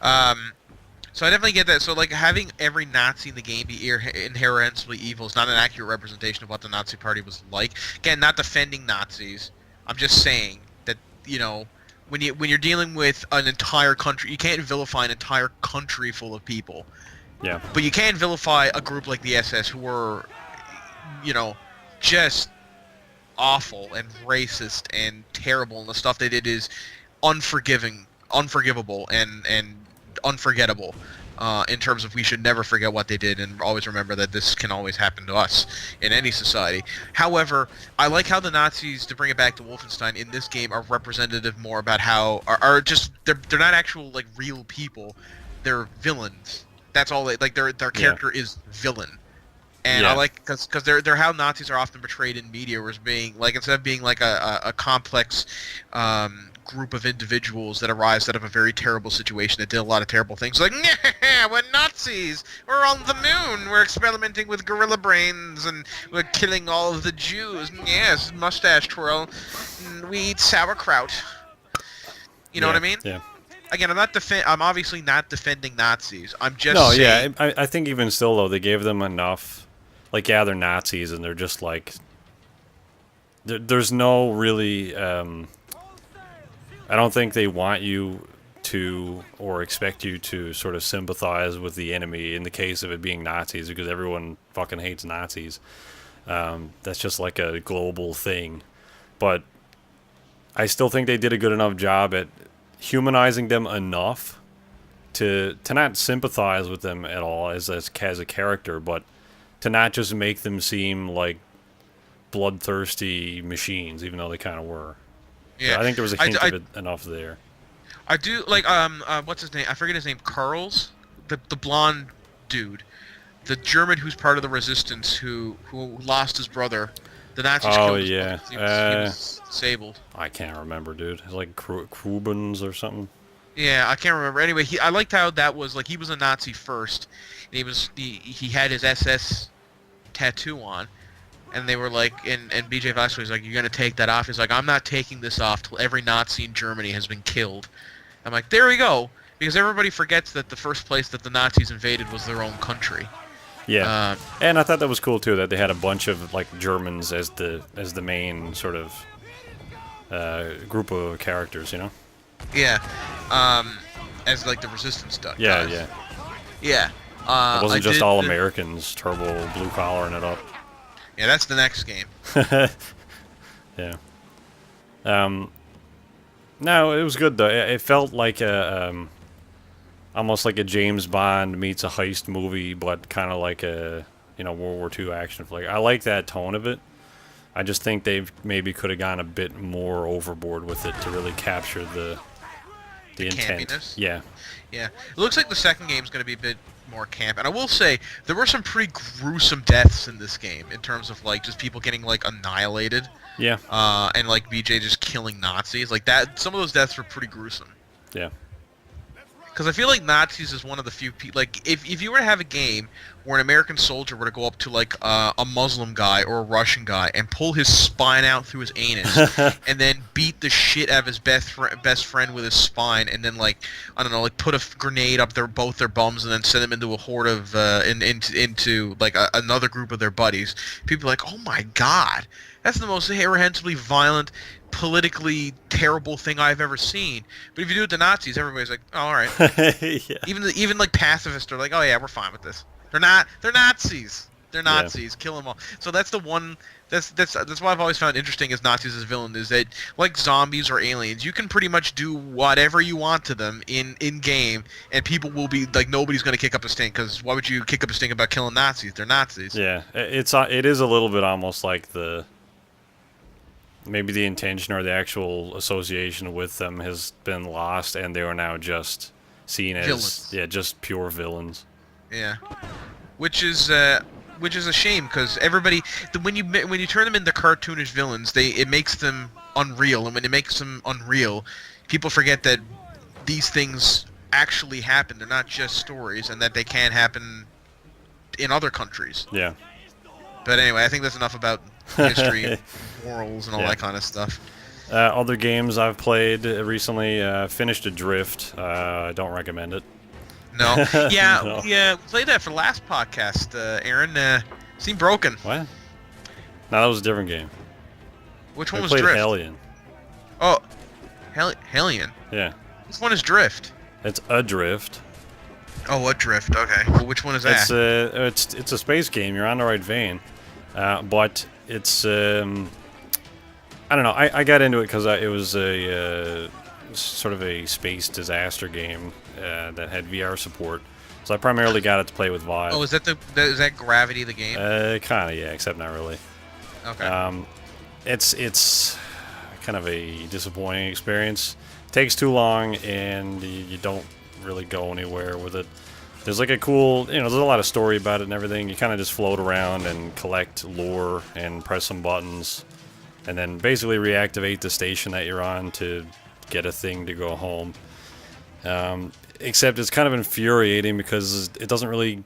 So I definitely get that. So like having every Nazi in the game be inherently evil is not an accurate representation of what the Nazi Party was like. Again, not defending Nazis. I'm just saying that when you're dealing with an entire country, you can't vilify an entire country full of people. yeah, But you can vilify a group like the SS who were, just awful and racist and terrible, and the stuff they did is unforgivable, and unforgettable. In terms of we should never forget what they did and always remember that this can always happen to us in any society. However, I like how the Nazis, to bring it back to Wolfenstein, in this game are representative more about how are just they're not actual like real people. They're villains. That's all their character is villain. And I like because they're how Nazis are often portrayed in media, as being like, instead of being like a complex group of individuals that arise out of a very terrible situation that did a lot of terrible things, like, we're Nazis, we're on the moon, we're experimenting with gorilla brains, and we're killing all of the Jews, yes, mustache twirl, we eat sauerkraut. You know what I mean? Yeah. Again, I'm obviously not defending Nazis. I'm just saying. Yeah, I think even still though, they gave them enough. Like, yeah, they're Nazis, and they're just like, there's no really. I don't think they want you to or expect you to sort of sympathize with the enemy in the case of it being Nazis, because everyone fucking hates Nazis. That's just like a global thing. But I still think they did a good enough job at humanizing them enough to not sympathize with them at all as a character, but to not just make them seem like bloodthirsty machines, even though they kind of were. Yeah, so I think there was a hint of it enough there. I do like what's his name? I forget his name. Carls, the blonde dude, the German who's part of the resistance who lost his brother. The Nazis killed his brother. He was disabled. I can't remember, dude. It's like Krubens or something. Yeah, I can't remember. Anyway, I liked how that was like he was a Nazi first, and he had his SS tattoo on. And they were like, and BJ Vasquez was like, "You're gonna take that off?" He's like, "I'm not taking this off till every Nazi in Germany has been killed." I'm like, there we go, because everybody forgets that the first place that the Nazis invaded was their own country. Yeah, and I thought that was cool too, that they had a bunch of like Germans as the main sort of group of characters, Yeah, as like the resistance stuff. Yeah. Yeah. It wasn't just all Americans, turbo blue collaring it up. Yeah, that's the next game. Yeah. No, it was good though. It felt like almost like a James Bond meets a heist movie, but kind of like a World War II action flick. I like that tone of it. I just think they maybe could have gone a bit more overboard with it to really capture the intent. Campiness? Yeah. Yeah. It looks like the second game is going to be a bit more camp, and I will say there were some pretty gruesome deaths in this game in terms of like just people getting like annihilated. Yeah. And like BJ just killing Nazis like that. Some of those deaths were pretty gruesome. Yeah. Because I feel like Nazis is one of the few people, like, if you were to have a game where an American soldier were to go up to, like, a Muslim guy or a Russian guy and pull his spine out through his anus and then beat the shit out of his best friend with his spine and then, like, I don't know, like, put a grenade up both their bums and then send them into a horde of, into like, another group of their buddies, people are like, oh my god, that's the most irrehensibly violent, politically terrible thing I've ever seen. But if you do it to Nazis, everybody's like, oh, all right. Yeah. Even like pacifists are like, oh yeah, we're fine with this. They're not. They're Nazis. They're Yeah. Nazis. Kill them all. So that's the one. That's what I've always found interesting as Nazis as villains is that like zombies or aliens, you can pretty much do whatever you want to them in game, and people will be like nobody's going to kick up a stink because why would you kick up a stink about killing Nazis? They're Nazis. Yeah, it is a little bit almost like maybe the intention or the actual association with them has been lost, and they are now just seen as Villains. just pure villains. Yeah, which is a shame because everybody when you turn them into cartoonish villains, it makes them unreal, and when it makes them unreal, people forget that these things actually happen. They're not just stories, and that they can happen in other countries. Yeah. But anyway, I think that's enough about history, morals, and all Yeah. that kind of stuff. Other games I've played recently, finished Adrift. I don't recommend it. No, yeah, No. we played that for the last podcast. Aaron seemed broken. What? No, that was a different game. Which We one was played Drift? Hellion. Oh, Hellion. Yeah. Which one is Drift? It's Adrift. Oh, what Drift? Okay. Well, which one is that? It's a space game. You're on the right vein, but it's I don't know. I got into it because it was a sort of a space disaster game that had VR support. So I primarily got it to play with Vive. Oh, is that Gravity the game? Kind of, yeah, except not really. Okay. It's kind of a disappointing experience. It takes too long, and you don't really go anywhere with it. There's like a cool, there's a lot of story about it and everything. You kind of just float around and collect lore and press some buttons, and then basically reactivate the station that you're on to get a thing to go home. Except it's kind of infuriating because it doesn't really...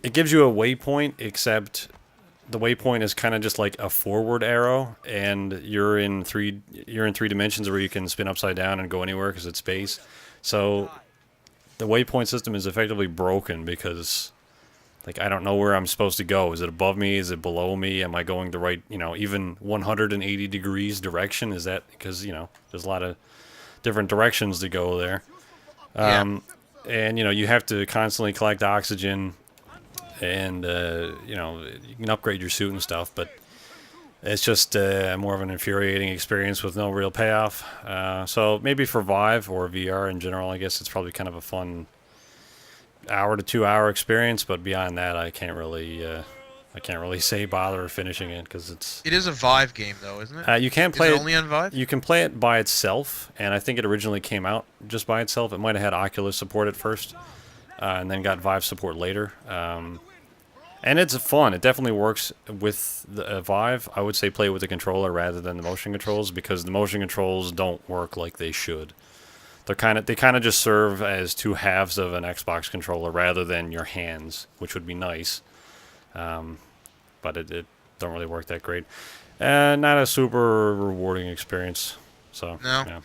It gives you a waypoint, except the waypoint is kind of just like a forward arrow, and you're in three dimensions where you can spin upside down and go anywhere because it's space. So the waypoint system is effectively broken because, like, I don't know where I'm supposed to go. Is it above me? Is it below me? Am I going the right, even 180 degrees direction? Is that because, there's a lot of different directions to go there. Yeah. And, you have to constantly collect oxygen, and, you can upgrade your suit and stuff, but it's just more of an infuriating experience with no real payoff. So maybe for Vive or VR in general, I guess it's probably kind of a fun hour to 2 hour experience, but beyond that, I can't really say bother finishing it because It is a Vive game, though, isn't it? you can't Is play it it. only on Vive? You can play it by itself, and I think it originally came out just by itself. It might have had Oculus support at first, and then got Vive support later. And it's fun. It definitely works with the Vive. I would say play with the controller rather than the motion controls because the motion controls don't work like they should. They kind of just serve as two halves of an Xbox controller rather than your hands, which would be nice. But it don't really work that great. Not a super rewarding experience. So No. yeah.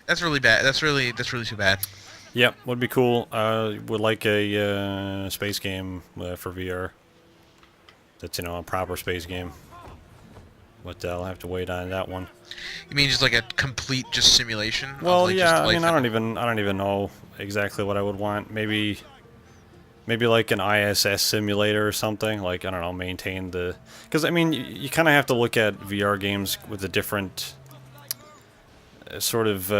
That's really bad. That's really too bad. Yep, would be cool. Would like a space game for VR. That's a proper space game. But I'll have to wait on that one. You mean just like a complete just simulation? of, Well, like, yeah. just I life mean, and- I don't even know exactly what I would want. Maybe like an ISS simulator or something. Like, I don't know, maintain the... Because, I mean, you kind of have to look at VR games with a different sort of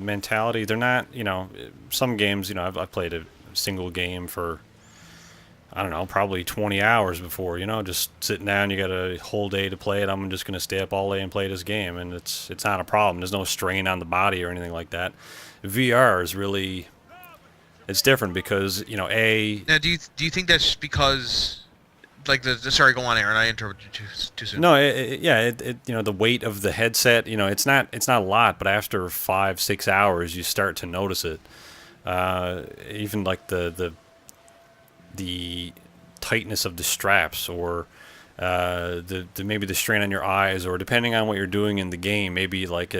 mentality. They're not, some games, I've played a single game for, I don't know, probably 20 hours before, just sitting down, you got a whole day to play it. I'm just going to stay up all day and play this game, and it's not a problem. There's no strain on the body or anything like that. VR is really... It's different because, Now, do you think that's because, like sorry, go on, Aaron. I interrupted you too soon. No, the weight of the headset, it's not a lot, but after 5-6 hours, you start to notice it. Even like the tightness of the straps, or maybe the strain on your eyes, or depending on what you're doing in the game, maybe like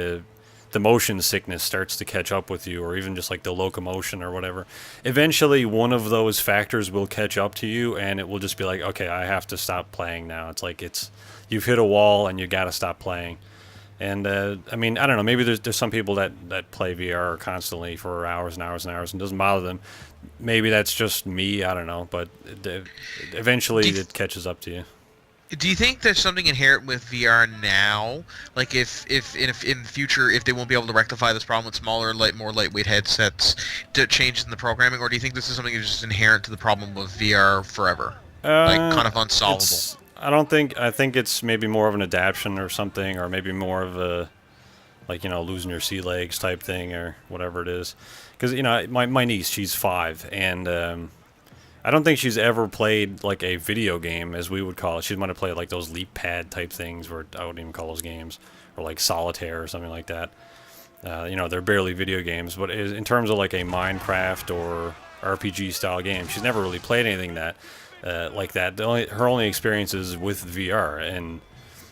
the motion sickness starts to catch up with you, or even just like the locomotion or whatever. Eventually, one of those factors will catch up to you, and it will just be like, okay, I have to stop playing now. It's like you've hit a wall and you got to stop playing. And I mean, I don't know. Maybe there's some people that play VR constantly for hours and hours and hours and doesn't bother them. Maybe that's just me. I don't know. But eventually it catches up to you. Do you think there's something inherent with VR now? Like if in the future, if they won't be able to rectify this problem with smaller, more lightweight headsets, changes in the programming, or do you think this is something that's just inherent to the problem with VR forever, like kind of unsolvable? I don't think. I think it's maybe more of an adaptation or something, or maybe more of a like losing your sea legs type thing or whatever it is. Because my niece, she's 5, and I don't think she's ever played like a video game, as we would call it. She might have played like those leap pad type things, where I wouldn't even call those games, or like solitaire or something like that. They're barely video games, but in terms of like a Minecraft or RPG style game, she's never really played anything like that. Her only experience is with VR, and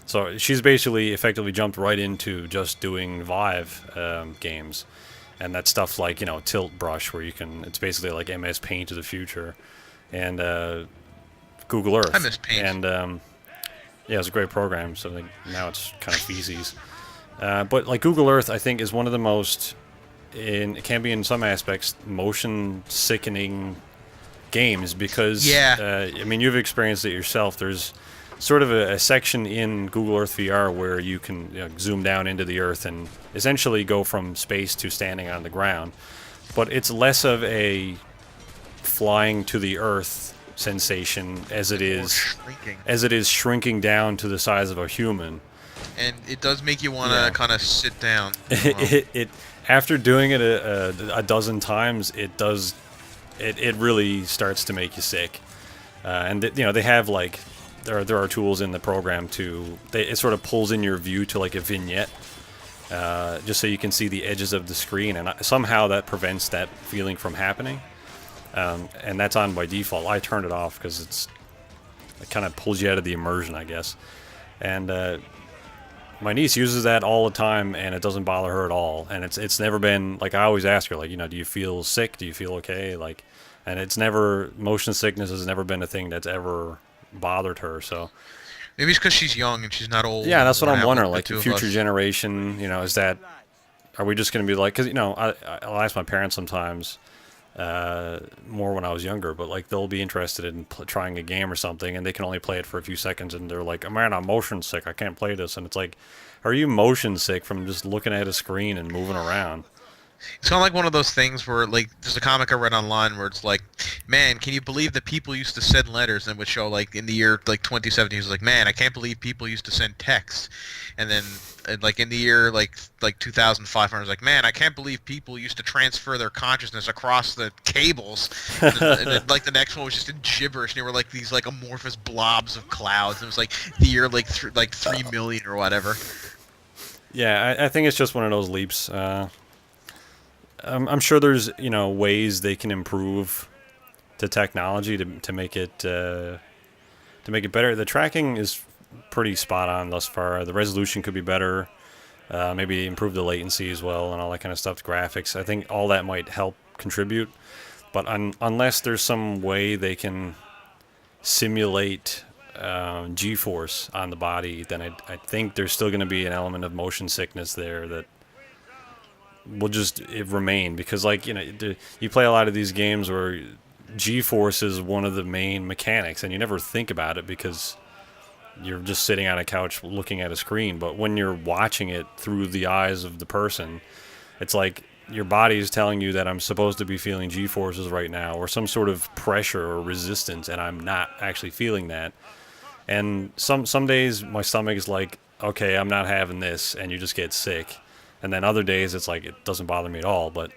so she's basically effectively jumped right into just doing Vive games, and that stuff like Tilt Brush, where it's basically like MS Paint of the future, and Google Earth. I miss Paint. And yeah, it's a great program. So now it's kind of feces. But like Google Earth, I think is one of the most, it can be in some aspects, motion sickening games because I mean you've experienced it yourself. There's sort of a section in Google Earth VR where you can zoom down into the Earth and essentially go from space to standing on the ground, but it's less of a flying to the Earth sensation as it is shrinking down to the size of a human. And it does make you want to kind of sit down. It after doing it a dozen times, it really starts to make you sick. And they have like there are tools in the program it sort of pulls in your view to like a vignette, just so you can see the edges of the screen, and somehow that prevents that feeling from happening. And that's on by default. I turned it off because it kind of pulls you out of the immersion, I guess. And my niece uses that all the time, and it doesn't bother her at all. And it's never been like, I always ask her like, do you feel sick? Do you feel okay? Like, and motion sickness has never been a thing that's ever bothered her. So maybe it's because she's young and she's not old. Yeah, that's what I'm wondering. Like the future generation, are we just going to be like? Because I'll ask my parents sometimes. More when I was younger, but like they'll be interested in trying a game or something, and they can only play it for a few seconds, and they're like, "Man, I'm motion sick. I can't play this." And it's like, are you motion sick from just looking at a screen and moving around? It's kind of like one of those things where, like, there's a comic I read online where it's like, man, can you believe that people used to send letters? And it would show, like, in the year, like, 2017, it was like, man, I can't believe people used to send texts. And then, like, in the year, like 2005, I was like, man, I can't believe people used to transfer their consciousness across the cables. And then, like, the next one was just in gibberish, and they were, like, these, like, amorphous blobs of clouds. And it was, like, the year, like, 3 million or whatever. Yeah, I think it's just one of those leaps. I'm sure there's ways they can improve the technology to make it better. The tracking is pretty spot on thus far. The resolution could be better. Maybe improve the latency as well and all that kind of stuff. The graphics, I think all that might help contribute. But unless there's some way they can simulate G-force on the body, then I think there's still going to be an element of motion sickness there that will just remain, because like you play a lot of these games where G-force is one of the main mechanics, and you never think about it because you're just sitting on a couch looking at a screen. But when you're watching it through the eyes of the person, it's like your body is telling you that I'm supposed to be feeling G-forces right now, or some sort of pressure or resistance, and I'm not actually feeling that. And some days my stomach is like, okay, I'm not having this, and you just get sick. And then other days it's like it doesn't bother me at all. But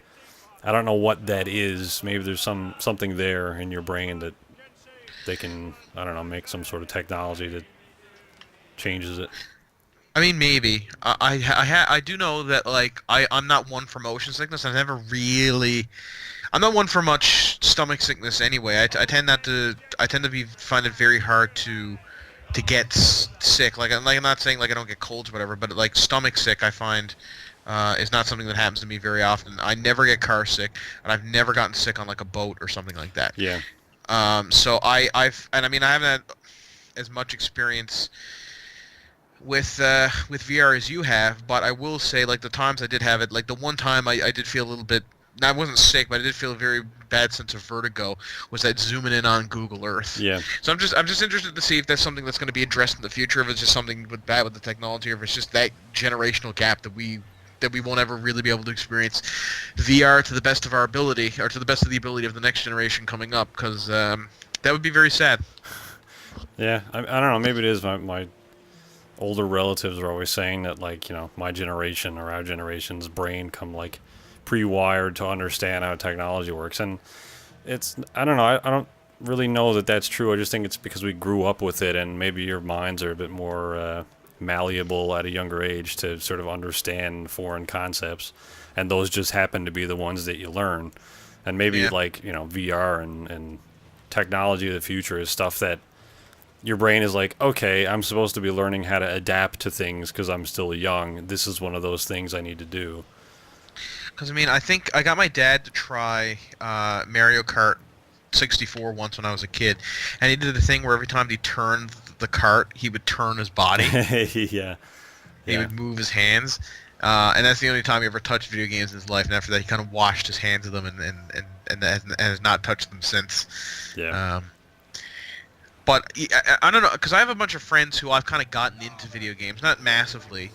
I don't know what that is. Maybe there's something there in your brain that they can, I don't know, make some sort of technology that changes it. I mean, maybe. I do know that, like, I'm not one for motion sickness. I'm not one for much stomach sickness anyway. I tend to find it very hard to get sick. Like I'm not saying like I don't get colds or whatever, but like stomach sick I find is not something that happens to me very often. I never get car sick, and I've never gotten sick on like a boat or something like that. Yeah. So I haven't had as much experience with VR as you have, but I will say, like, the times I did have it, like the one time I did feel a little bit. I wasn't sick, but I did feel a very bad sense of vertigo. Was that zooming in on Google Earth? Yeah. So I'm just interested to see if that's something that's going to be addressed in the future. If it's just something with bad with the technology, or if it's just that generational gap that we won't ever really be able to experience VR to the best of our ability, or to the best of the ability of the next generation coming up, because that would be very sad. Yeah, I don't know. Maybe it is my older relatives are always saying that, like, my generation or our generation's brain come like pre-wired to understand how technology works, and I don't know. I don't really know that that's true. I just think it's because we grew up with it, and maybe your minds are a bit more malleable at a younger age to sort of understand foreign concepts, and those just happen to be the ones that you learn. And maybe Yeah. like VR and technology of the future is stuff that your brain is like, okay, I'm supposed to be learning how to adapt to things because I'm still young. This is one of those things I need to do. Because, I mean, I think I got my dad to try Mario Kart 64 once when I was a kid, and he did the thing where every time he turned the cart, he would turn his body. Yeah. He would move his hands, and that's the only time he ever touched video games in his life. And after that, he kind of washed his hands of them and has not touched them since. Yeah. But I don't know, because I have a bunch of friends who I've kind of gotten into video games, not massively,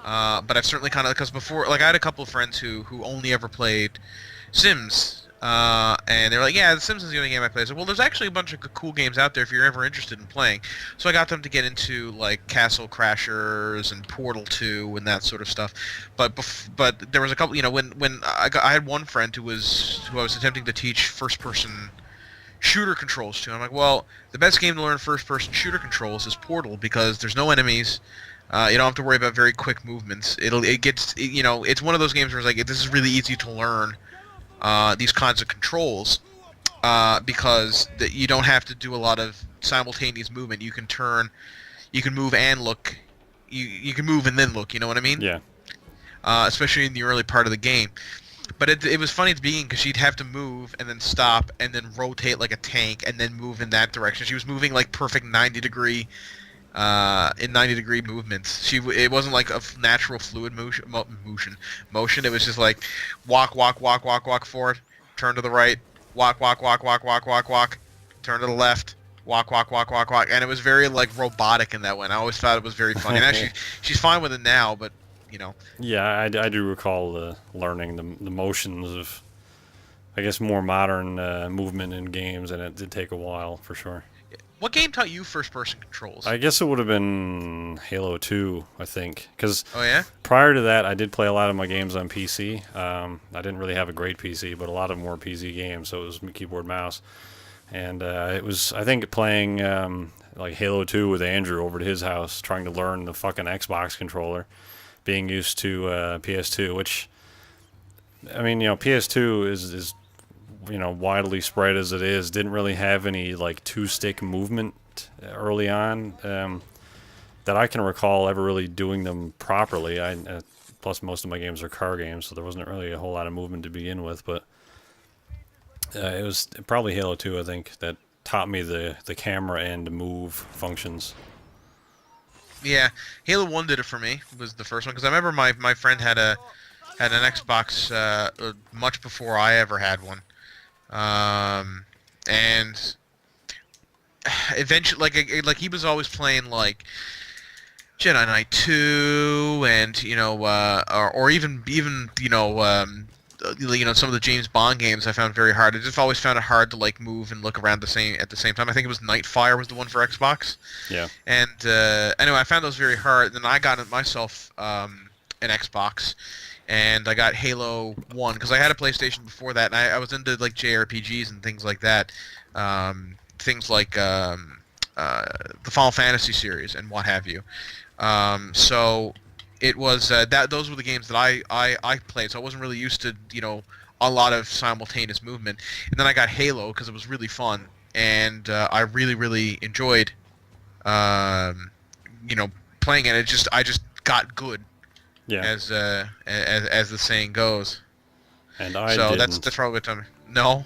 but I've certainly kind of, because before, like, I had a couple of friends who only ever played Sims, and they were like, yeah, The Sims is the only game I play. I said, well, there's actually a bunch of cool games out there if you're ever interested in playing. So I got them to get into, like, Castle Crashers and Portal 2 and that sort of stuff. But there was a couple, when I had one friend who I was attempting to teach first-person shooter controls to. I'm like, well, the best game to learn first-person shooter controls is Portal, because there's no enemies. You don't have to worry about very quick movements. It's one of those games where it's like, this is really easy to learn these kinds of controls because you don't have to do a lot of simultaneous movement. You can move and look. You can move and then look. You know what I mean? Yeah. Especially in the early part of the game. But it was funny at the beginning because she'd have to move and then stop and then rotate like a tank and then move in that direction. She was moving like perfect 90-degree movements. It wasn't like a natural fluid motion. It was just like walk forward, turn to the right, walk, turn to the left, walk, and it was very like robotic in that way. And I always thought it was very funny. And actually, she's fine with it now, but Yeah, I do recall learning the motions of, I guess, more modern movement in games, and it did take a while for sure. What game taught you first-person controls? I guess it would have been Halo 2, I think, because Oh yeah? prior to that, I did play a lot of my games on PC. I didn't really have a great PC, but a lot of them were PC games, so it was keyboard mouse. And it was, I think, playing like Halo 2 with Andrew over to his house, trying to learn the fucking Xbox controller, being used to PS2, which, I mean, PS2 is widely spread as it is, didn't really have any like two-stick movement early on that I can recall ever really doing them properly. Plus most of my games are car games, so there wasn't really a whole lot of movement to begin with, but it was probably Halo 2, I think, that taught me the camera and move functions. Yeah, Halo 1 did it for me. Was the first one, because I remember my friend had an Xbox much before I ever had one. And eventually, like he was always playing like Jedi Knight 2, and or even some of the James Bond games I found very hard. I just always found it hard to like move and look around at the same time. I think it was Nightfire was the one for Xbox. Yeah. And anyway, I found those very hard. Then I got it myself an Xbox. And I got Halo 1, because I had a PlayStation before that, and I was into like JRPGs and things like that. Things like the Final Fantasy series and what have you. So it was those were the games that I played, so I wasn't really used to a lot of simultaneous movement. And then I got Halo because it was really fun, and I really enjoyed playing it. I just got good. Yeah. As the saying goes. And I so didn't. that's probably good time. No.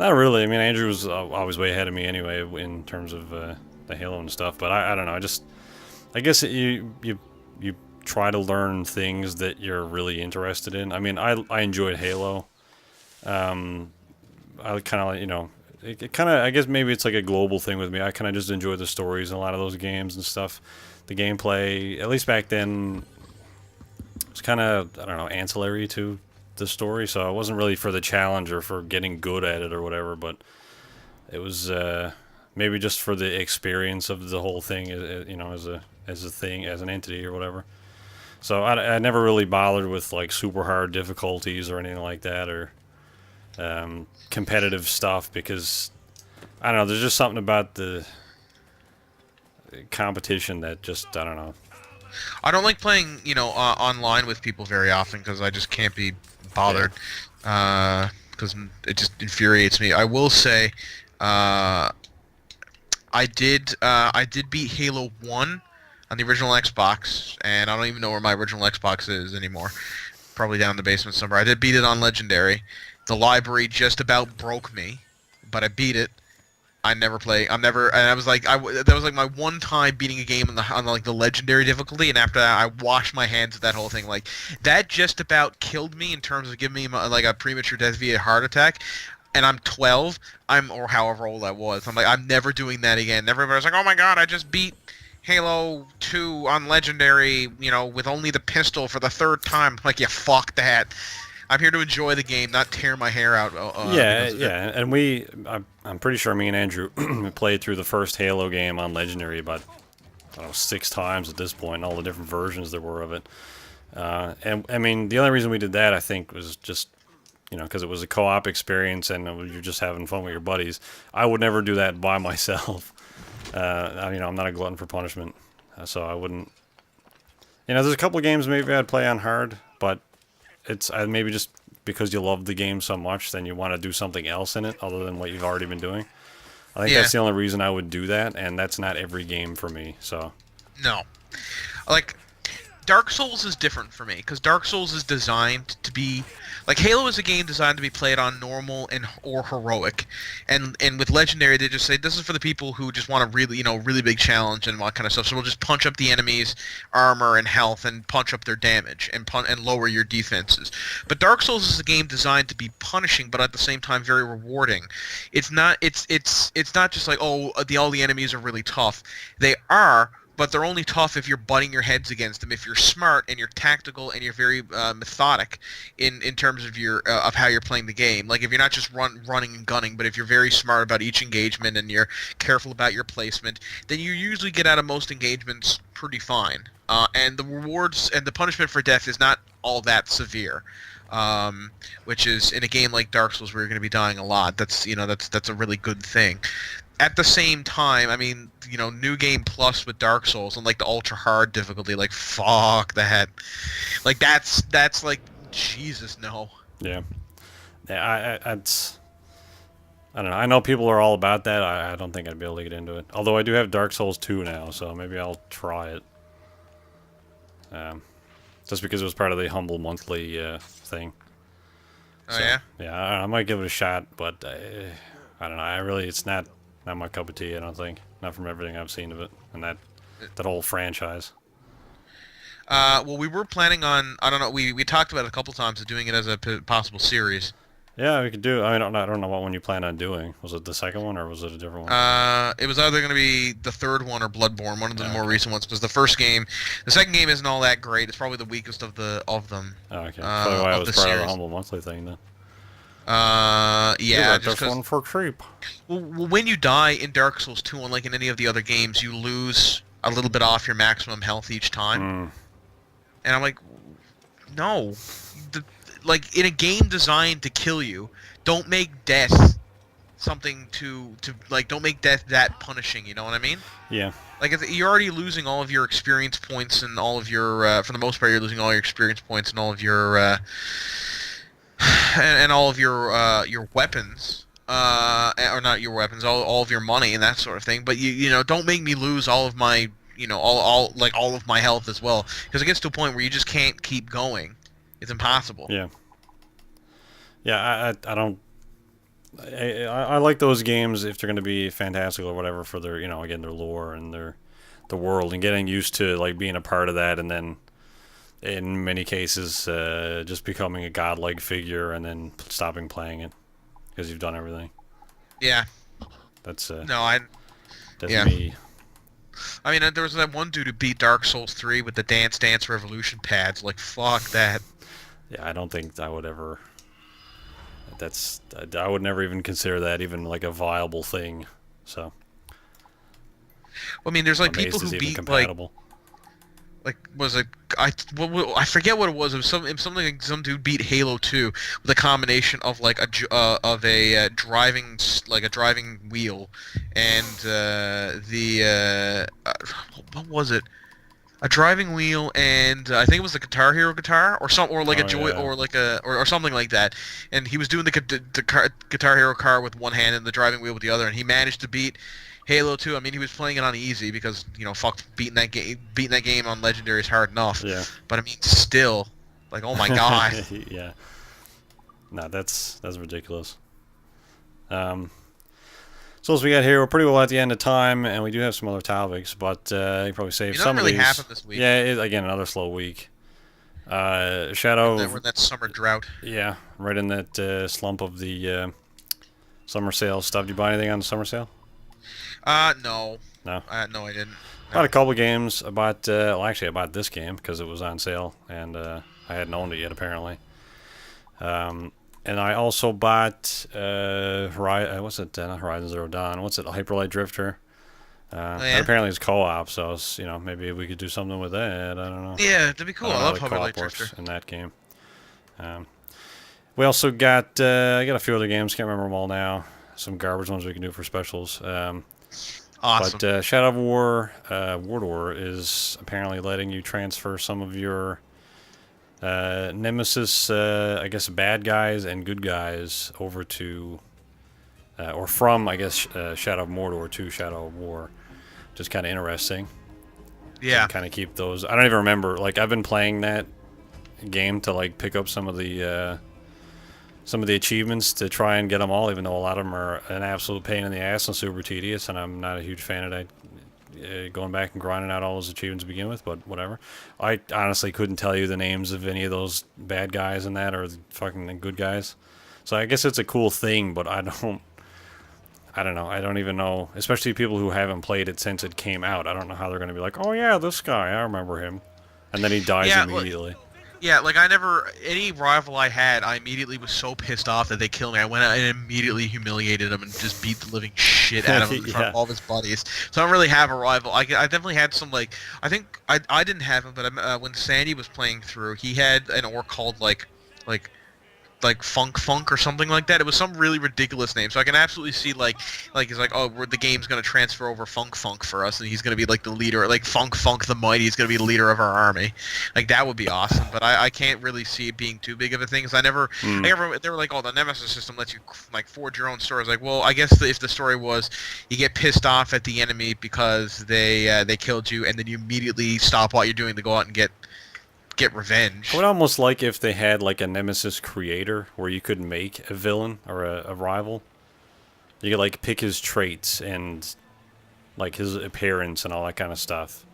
Not really. I mean, Andrew was always way ahead of me anyway in terms of the Halo and stuff. But I don't know. I guess you try to learn things that you're really interested in. I mean, I enjoyed Halo. I kind of, it kind of, I guess maybe it's like a global thing with me. I kind of just enjoy the stories in a lot of those games and stuff. The gameplay, at least back then, was kind of, I don't know, ancillary to the story. So it wasn't really for the challenge or for getting good at it or whatever, but it was maybe just for the experience of the whole thing, as a thing, as an entity or whatever. So I never really bothered with like super hard difficulties or anything like that, or competitive stuff, because I don't know. There's just something about the competition that just, I don't know. I don't like playing, online with people very often because I just can't be bothered. Because it just infuriates me. I will say, I did beat Halo 1 on the original Xbox, and I don't even know where my original Xbox is anymore. Probably down in the basement somewhere. I did beat it on Legendary. The library just about broke me, but I beat it. I never play. I'm never. And I was like, that was like my one time beating a game on like the Legendary difficulty, and after that, I washed my hands of that whole thing. Like that just about killed me in terms of giving me like a premature death via heart attack. And I'm 12. Or however old I was. I'm like, I'm never doing that again. Everybody's like, oh my god, I just beat Halo 2 on Legendary, with only the pistol for the third time. I'm like, yeah, fuck that. I'm here to enjoy the game, not tear my hair out. Yeah, and I'm pretty sure me and Andrew played through the first Halo game on Legendary about, I don't know, 6 times at this point, and all the different versions there were of it. And I mean, the only reason we did that, I think, was just, because it was a co-op experience and you're just having fun with your buddies. I would never do that by myself. I'm not a glutton for punishment, so I wouldn't. There's a couple of games maybe I'd play on hard, but it's maybe just because you love the game so much, then you want to do something else in it other than what you've already been doing. I think that's the only reason I would do that, and that's not every game for me. So no, like Dark Souls is different for me because Dark Souls is designed to be like Halo is a game designed to be played on normal or heroic, and with Legendary they just say this is for the people who just want a really really big challenge and all that kind of stuff. So we'll just punch up the enemies' armor and health and punch up their damage and lower your defenses. But Dark Souls is a game designed to be punishing, but at the same time very rewarding. It's not not just like all the enemies are really tough. They are. But they're only tough if you're butting your heads against them. If you're smart and you're tactical and you're very methodic in terms of your of how you're playing the game. Like if you're not just running and gunning, but if you're very smart about each engagement and you're careful about your placement, then you usually get out of most engagements pretty fine. And the rewards and the punishment for death is not all that severe. Which is in a game like Dark Souls where you're going to be dying a lot. That's that's a really good thing. At the same time, I mean, New Game Plus with Dark Souls and like the ultra hard difficulty, like fuck that. Like that's like Jesus no. Yeah, I don't know. I know people are all about that. I don't think I'd be able to get into it. Although I do have Dark Souls 2 now, so maybe I'll try it. Just because it was part of the Humble Monthly thing. Oh yeah. Yeah, I might give it a shot, but I don't know. It's not my cup of tea. I don't think. Not from everything I've seen of it and that whole franchise. Well, we were planning on. I don't know. We talked about it a couple times of doing it as a possible series. Yeah, we could do. I mean, I don't know what one you plan on doing. Was it the second one or was it a different one? It was either going to be the third one or Bloodborne, one of the more recent ones. Because the second game isn't all that great. It's probably the weakest of them. Oh, okay. Probably why it was part of the Humble Monthly thing then. Yeah, just one for cheap. Well, when you die in Dark Souls 2, unlike in any of the other games, you lose a little bit off your maximum health each time. And I'm like, no. Like, in a game designed to kill you, don't make death something don't make death that punishing, you know what I mean? Yeah. Like, you're already losing all of your experience points and all of your, for the most part, you're losing all your experience points and all of your, and all of your weapons, or not your weapons, all of your money and that sort of thing. But you don't make me lose all of my, all of my health as well, because it gets to a point where you just can't keep going. It's impossible. Yeah. Yeah, I don't. I like those games if they're going to be fantastic or whatever for their, again, their lore and their the world and getting used to like being a part of that, and then in many cases just becoming a godlike figure and then stopping playing it because you've done everything. Yeah. That's that's yeah. me. I mean, there was that one dude who beat Dark Souls 3 with the Dance Dance Revolution pads. Like, fuck that. Yeah, I don't think I would ever. I would never even consider that even like a viable thing. So. I mean, there's like Amazed people who is even beat compatible. like was it I forget what it was. It was something like some dude beat Halo 2 with a combination of like a driving wheel and what was it? A driving wheel and I think it was the Guitar Hero guitar or like or something like that. And he was doing the Guitar Hero car with one hand and the driving wheel with the other, and he managed to beat Halo 2. I mean, he was playing it on easy because, fuck, beating that game on Legendary is hard enough. Yeah. But I mean, still, like, oh my god. Yeah. No, that's ridiculous. So as we get here, we're pretty well at the end of time, and we do have some other topics, but you probably saved some really of these. happened this week. Yeah, again, another slow week. Shadow. We're in that summer drought. Yeah, right in that slump of the summer sale stuff. Did you buy anything on the summer sale? No. No? No, I didn't. I bought a couple games. I bought this game because it was on sale, and I hadn't owned it yet, apparently. And I also bought what's it? Not Horizon Zero Dawn. What's it? Hyperlight Drifter. And apparently it's co-op, so maybe we could do something with that. I don't know. Yeah, that'd be cool. I love Hyperlight Drifter in that game. We also got I got a few other games. Can't remember them all now. Some garbage ones we can do for specials. Awesome. But Shadow of War, War is apparently letting you transfer some of your Nemesis, I guess, bad guys and good guys over to, or from, I guess, Shadow of Mordor to Shadow of War. Just kind of interesting. Yeah. Kind of keep those. I don't even remember. Like, I've been playing that game to like pick up some of the achievements to try and get them all, even though a lot of them are an absolute pain in the ass and super tedious, and I'm not a huge fan of that. Going back and grinding out all those achievements to begin with, but whatever. I honestly couldn't tell you the names of any of those bad guys in that or the fucking good guys. So I guess it's a cool thing, but I don't know. I don't even know, especially people who haven't played it since it came out. I don't know how they're going to be like, oh yeah, this guy, I remember him. And then he dies immediately. Like any rival I had, I immediately was so pissed off that they killed me. I went out and immediately humiliated him and just beat the living shit out of him in front of all of his buddies. So I don't really have a rival. I definitely had some, like, I think I didn't have him, but when Sandy was playing through, he had an orc called like Funk or something like that. It was some really ridiculous name. So I can absolutely see like he's like, oh, the game's gonna transfer over Funk for us, and he's gonna be like the leader, like Funk the Mighty is gonna be the leader of our army. Like that would be awesome. But I can't really see it being too big of a thing. Cause they were like, oh, the Nemesis system lets you like forge your own story. I was like, well, I guess if the story was you get pissed off at the enemy because they killed you, and then you immediately stop what you're doing to go out and get revenge. I would almost like if they had like a Nemesis creator where you could make a villain or a rival. You could like pick his traits and like his appearance and all that kind of stuff.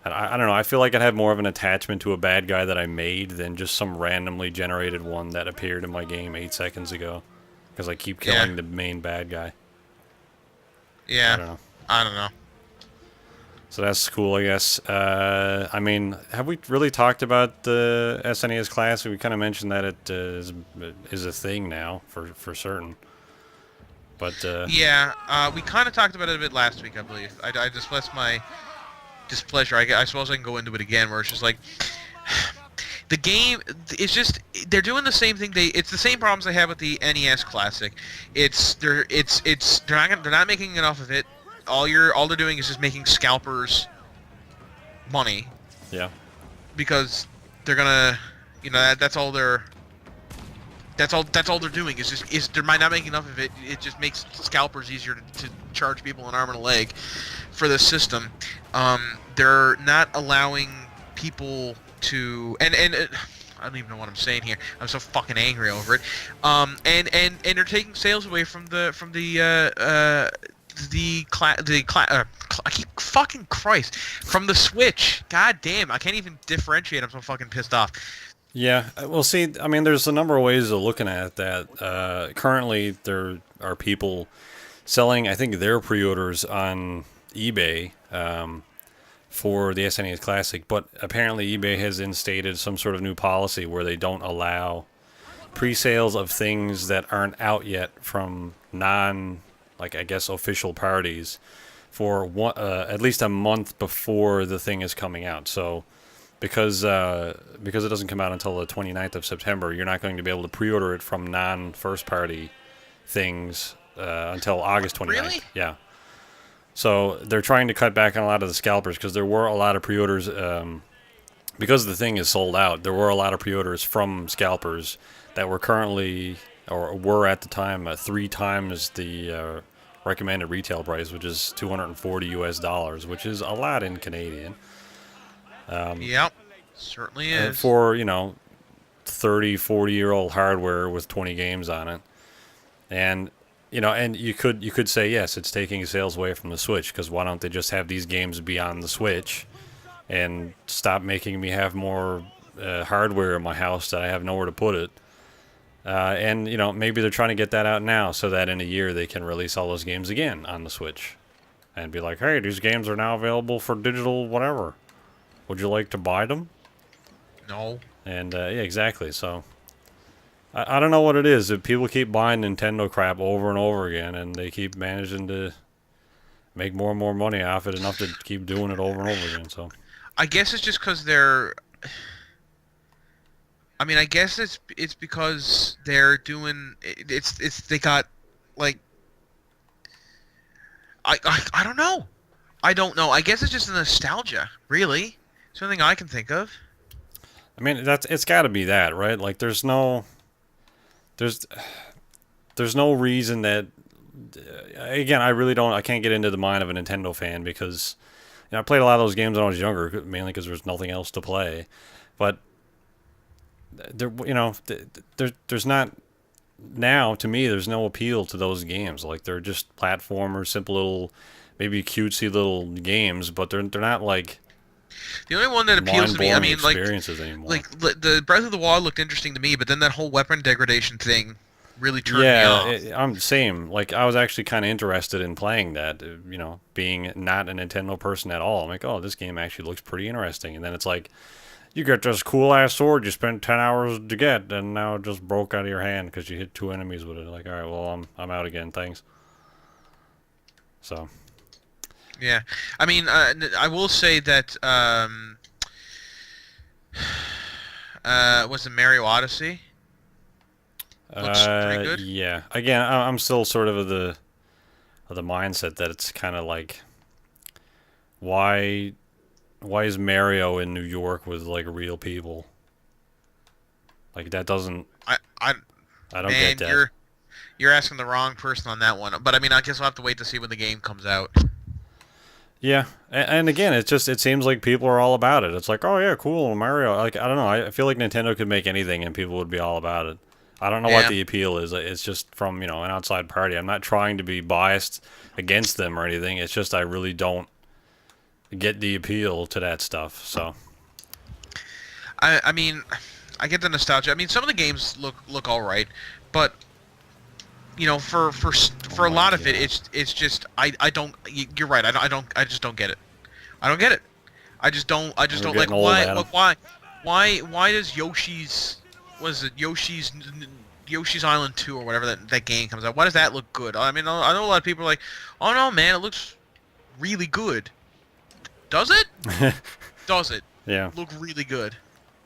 And I don't know, I feel like I'd have more of an attachment to a bad guy that I made than just some randomly generated one that appeared in my game 8 seconds ago. Because I keep killing the main bad guy. Yeah. I don't know. So that's cool, I guess. I mean, have we really talked about the SNES Classic? We kind of mentioned that it is a thing now, for certain. But we kind of talked about it a bit last week, I believe. I expressed my displeasure. I suppose I can go into it again, where it's just like the game. It's just they're doing the same thing. It's the same problems they had with the NES Classic. They're not making enough of it. All they're doing is just making scalpers money. Yeah. Because they're gonna, that's all they're doing is they're not making enough of it. It just makes scalpers easier to charge people an arm and a leg for the system. They're not allowing people to and I don't even know what I'm saying here. I'm so fucking angry over it. And they're taking sales away from the I keep fucking Christ from the Switch. God damn, I can't even differentiate. I'm so fucking pissed off. Yeah, well, see, I mean, there's a number of ways of looking at that. Currently, there are people selling, I think, their pre-orders on eBay for the SNES Classic, but apparently eBay has instated some sort of new policy where they don't allow pre-sales of things that aren't out yet from like I guess, official parties for at least a month before the thing is coming out. So because it doesn't come out until the 29th of September, you're not going to be able to pre-order it from non-first party things until August 29th. Really? Yeah. So they're trying to cut back on a lot of the scalpers because there were a lot of pre-orders. Because the thing is sold out, there were a lot of pre-orders from scalpers that were currently, or were at the time, 3 times the recommended retail price, which is $240 US, which is a lot in Canadian. Yep, certainly is. For, 30, 40-year-old hardware with 20 games on it. And, and you could say, yes, it's taking sales away from the Switch, because why don't they just have these games be on the Switch and stop making me have more hardware in my house that I have nowhere to put it? And, maybe they're trying to get that out now so that in a year they can release all those games again on the Switch. And be like, hey, these games are now available for digital whatever. Would you like to buy them? No. And, yeah, exactly. So, I don't know what it is. If people keep buying Nintendo crap over and over again, and they keep managing to make more and more money off it, enough to keep doing it over and over again. So, I guess it's just because they're... I mean, I guess it's because they're doing... They got, like... I don't know. I don't know. I guess it's just a nostalgia, really. It's the only thing I can think of. I mean, it's got to be that, right? Like, there's no reason that. Again, I can't get into the mind of a Nintendo fan because, I played a lot of those games when I was younger, mainly because there's nothing else to play. But there's not now. To me, there's no appeal to those games. Like, they're just platformers, simple little, maybe cutesy little games, but they're not like. The only one that appeals to me, I mean, like the Breath of the Wild looked interesting to me, but then that whole weapon degradation thing really turned me off. Yeah, I'm the same. Like, I was actually kind of interested in playing that, being not a Nintendo person at all. I'm like, oh, this game actually looks pretty interesting. And then it's like, you get this cool-ass sword you spent 10 hours to get, and now it just broke out of your hand because you hit 2 enemies with it. Like, all right, well, I'm out again, thanks. So... Yeah, I mean, I will say that was it Mario Odyssey? Looks pretty good. Yeah. Again, I'm still sort of the mindset that it's kind of like, why is Mario in New York with like real people? Like, that doesn't. I don't get that. You're asking the wrong person on that one. But I mean, I guess we'll have to wait to see when the game comes out. Yeah, and again, it seems like people are all about it. It's like, oh yeah, cool, Mario. Like, I don't know, I feel like Nintendo could make anything and people would be all about it. I don't know what the appeal is. It's just from, an outside party. I'm not trying to be biased against them or anything. It's just I really don't get the appeal to that stuff. So, I mean, I get the nostalgia. I mean, some of the games look all right, but for a lot of it, it's just I don't. You're right. I just don't get it. I don't get it. I just don't like why does Yoshi's Island 2 or whatever that game comes out? Why does that look good? I mean, I know a lot of people are like, oh no, man, it looks really good. Does it? Does it? Yeah. Look really good.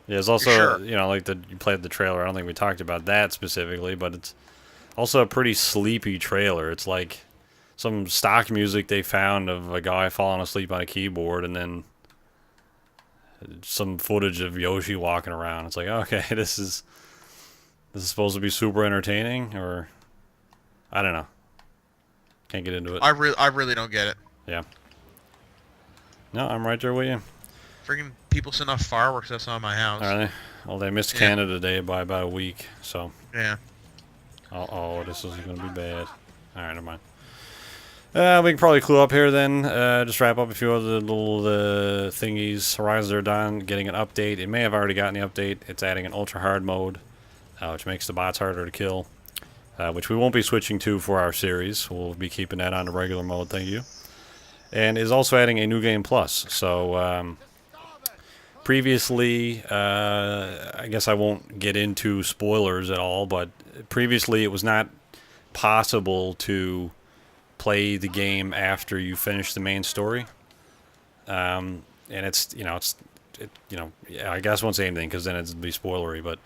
Yeah, it's also sure. Like you played the trailer. I don't think we talked about that specifically, but it's also a pretty sleepy trailer. It's like some stock music they found of a guy falling asleep on a keyboard, and then some footage of Yoshi walking around. It's like, okay, this is supposed to be super entertaining, or I don't know. Can't get into it. I really don't get it. Yeah. No, I'm right there with you. Freaking people send off fireworks outside my house. Are they? Well, they missed Canada Day by about a week, so. Yeah. Oh, this is going to be bad. All right, never mind. We can probably clue up here then. Just wrap up a few other little thingies. Horizon Zero Dawn getting an update. It may have already gotten the update. It's adding an ultra hard mode, which makes the bots harder to kill, which we won't be switching to for our series. We'll be keeping that on the regular mode, thank you. And is also adding a new game plus. So previously, I guess I won't get into spoilers at all, but previously it was not possible to play the game after you finish the main story, and it's yeah, I guess I won't say anything because then it'd be spoilery. But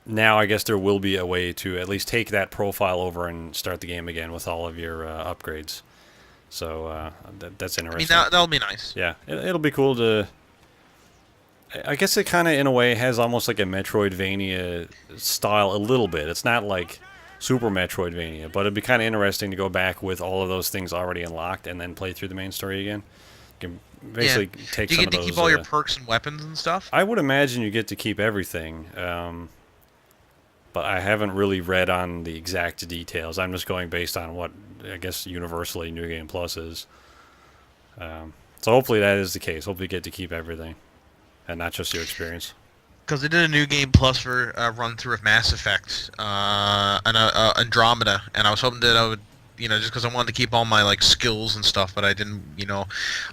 now I guess there will be a way to at least take that profile over and start the game again with all of your upgrades. So that's interesting. I mean, that'll be nice. Yeah, it'll be cool to. I guess it kind of, in a way, has almost like a Metroidvania style a little bit. It's not like Super Metroidvania, but it'd be kind of interesting to go back with all of those things already unlocked and then play through the main story again. You can basically take some of those. Do you get to keep all your perks and weapons and stuff? I would imagine you get to keep everything, but I haven't really read on the exact details. I'm just going based on what I guess universally New Game Plus is. So hopefully that is the case. Hopefully you get to keep everything and not just your experience. Because they did a New Game Plus for run through of Mass Effect and Andromeda, and I was hoping that I would, just because I wanted to keep all my like skills and stuff, but I didn't,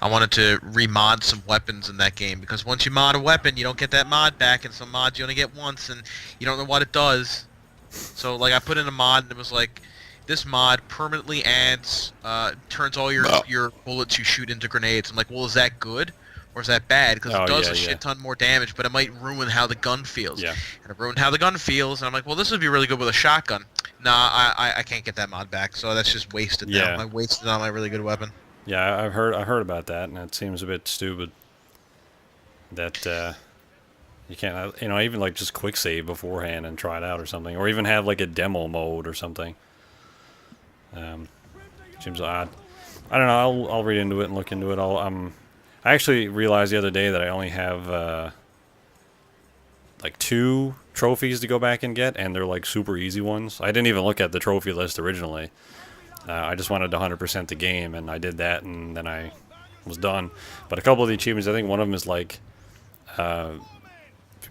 I wanted to remod some weapons in that game, because once you mod a weapon, you don't get that mod back, and some mods you only get once, and you don't know what it does. So like I put in a mod, and it was like, this mod permanently adds, turns all your bullets you shoot into grenades. I'm like, well, is that good? Or is that bad? Because it does a shit ton more damage, but it might ruin how the gun feels. Yeah. And it ruined how the gun feels, and I'm like, well, this would be really good with a shotgun. Nah, I can't get that mod back, so that's just wasted now. I wasted on my really good weapon. Yeah, I heard about that, and it seems a bit stupid. That you can't, even like just quick save beforehand and try it out or something, or even have like a demo mode or something. Seems odd. I don't know. I'll read into it and look into it. I actually realized the other day that I only have like 2 trophies to go back and get, and they're like super easy ones. I didn't even look at the trophy list originally. I just wanted to 100% the game, and I did that, and then I was done. But a couple of the achievements, I think one of them is like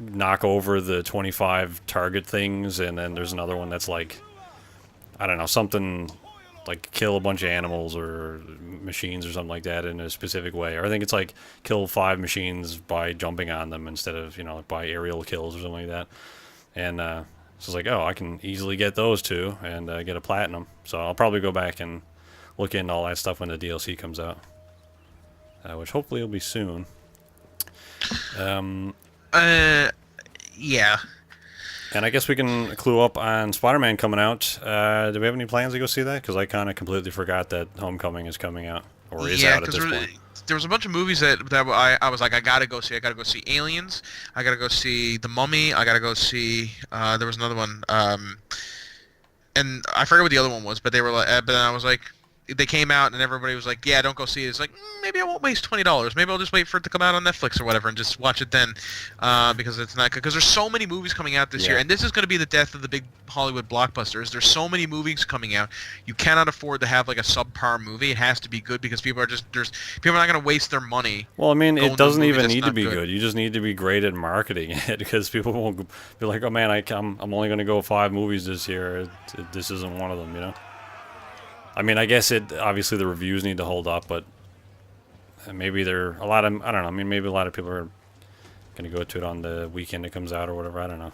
knock over the 25 target things, and then there's another one that's like, I don't know, something like kill a bunch of animals or machines or something like that in a specific way. Or I think it's like kill 5 machines by jumping on them instead of, by aerial kills or something like that. And so it's like, oh, I can easily get those 2 and get a platinum. So I'll probably go back and look into all that stuff when the DLC comes out, which hopefully will be soon. Yeah. And I guess we can clue up on Spider-Man coming out. Do we have any plans to go see that? Because I kind of completely forgot that Homecoming is coming out, or is out at this point. There was a bunch of movies that I was like, I gotta go see. I gotta go see Aliens. I gotta go see The Mummy. I gotta go see. There was another one, and I forget what the other one was. But they were like, but then I was like, they came out and everybody was like, yeah, don't go see it. It's like, maybe I won't waste $20. Maybe I'll just wait for it to come out on Netflix or whatever and just watch it then, because it's not, because there's so many movies coming out this year, and this is going to be the death of the big Hollywood blockbusters. There's so many movies coming out. You cannot afford to have like a subpar movie. It has to be good, because people are not going to waste their money. Well, I mean, it doesn't even need to be good. You just need to be great at marketing it, because people won't be like, oh man, I'm only going to go 5 movies this year. This isn't one of them, I mean, I guess obviously the reviews need to hold up, but maybe maybe a lot of people are going to go to it on the weekend it comes out or whatever. I don't know.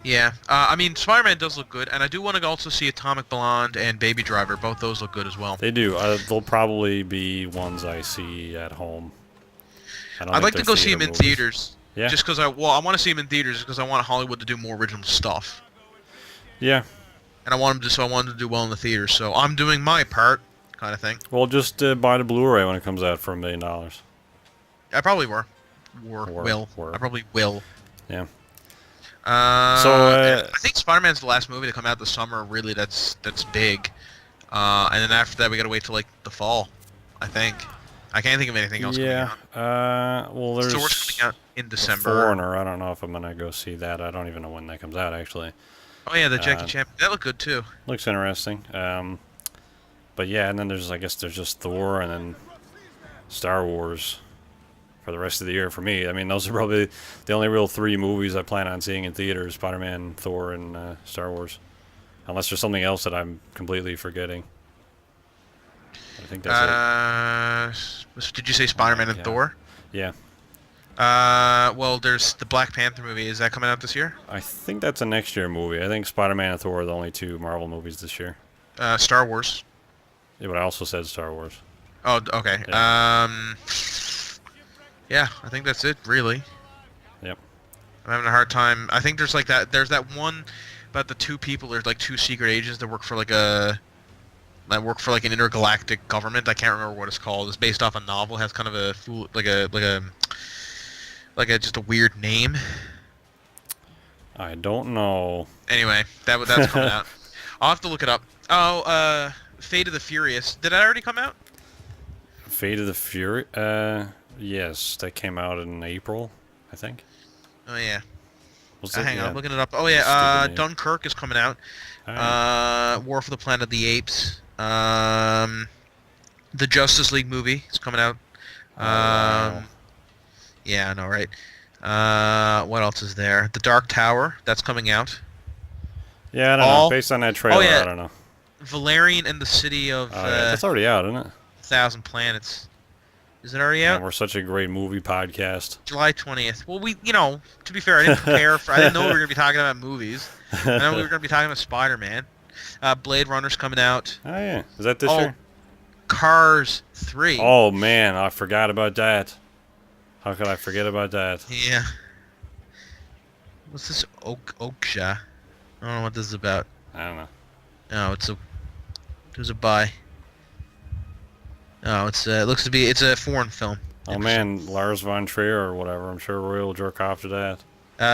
Yeah, I mean, Spider-Man does look good, and I do want to also see Atomic Blonde and Baby Driver. Both those look good as well. They do. They'll probably be ones I see at home. I'd like to go see them in theaters. Yeah. Just because I want to see them in theaters because I want Hollywood to do more original stuff. Yeah. And I want them to do well in the theaters, so I'm doing my part, kind of thing. Well, just buy the Blu-ray when it comes out for $1 million. I probably will. I probably will. Yeah. I think Spider-Man's the last movie to come out this summer. Really, that's big. And then after that, we gotta wait till like the fall. I think. I can't think of anything else. Yeah. Well, there's. So we're coming out in December. Foreigner. I don't know if I'm gonna go see that. I don't even know when that comes out actually. Oh yeah, the Jackie Chan. That looked good too. Looks interesting. But yeah, and then I guess there's just Thor and then Star Wars for the rest of the year for me. I mean, those are probably the only real 3 movies I plan on seeing in theaters: Spider-Man, Thor, and Star Wars. Unless there's something else that I'm completely forgetting. I think that's Did you say Spider-Man and yeah. Thor? Yeah. Well, there's the Black Panther movie. Is that coming out this year? I think that's a next year movie. I think Spider-Man and Thor are the only 2 Marvel movies this year. Star Wars. Yeah, but I also said Star Wars. Oh, okay. Yeah. Yeah, I think that's it, really. Yep. I'm having a hard time. I think there's that one about the 2 people. There's like 2 secret agents that work for an intergalactic government. I can't remember what it's called. It's based off a novel. It has kind of a just a weird name. I don't know. Anyway, that's coming out. I'll have to look it up. Oh, Fate of the Furious. Did that already come out? Fate of the Fury? Yes, that came out in April, I think. Oh yeah. Hang on, I'm looking it up. Oh yeah, Dunkirk is coming out. Right. War for the Planet of the Apes. The Justice League movie is coming out. Wow. Yeah, I know, right? What else is there? The Dark Tower, that's coming out. Yeah, I don't know. Based on that trailer, I don't know. Valerian and the City of... that's already out, isn't it? 1,000 Planets. Is it already out? Man, we're such a great movie podcast. July 20th. Well, to be fair, I didn't prepare I didn't know we were going to be talking about movies. I know we were going to be talking about Spider-Man. Blade Runner's coming out. Oh, yeah. Is that this year? Cars 3. Oh, man, I forgot about that. How could I forget about that? Yeah. What's this Oksha? I don't know what this is about. I don't know. No, there's a buy. Oh, it's a foreign film. Oh man, Lars von Trier or whatever. I'm sure Roy will jerk off to that.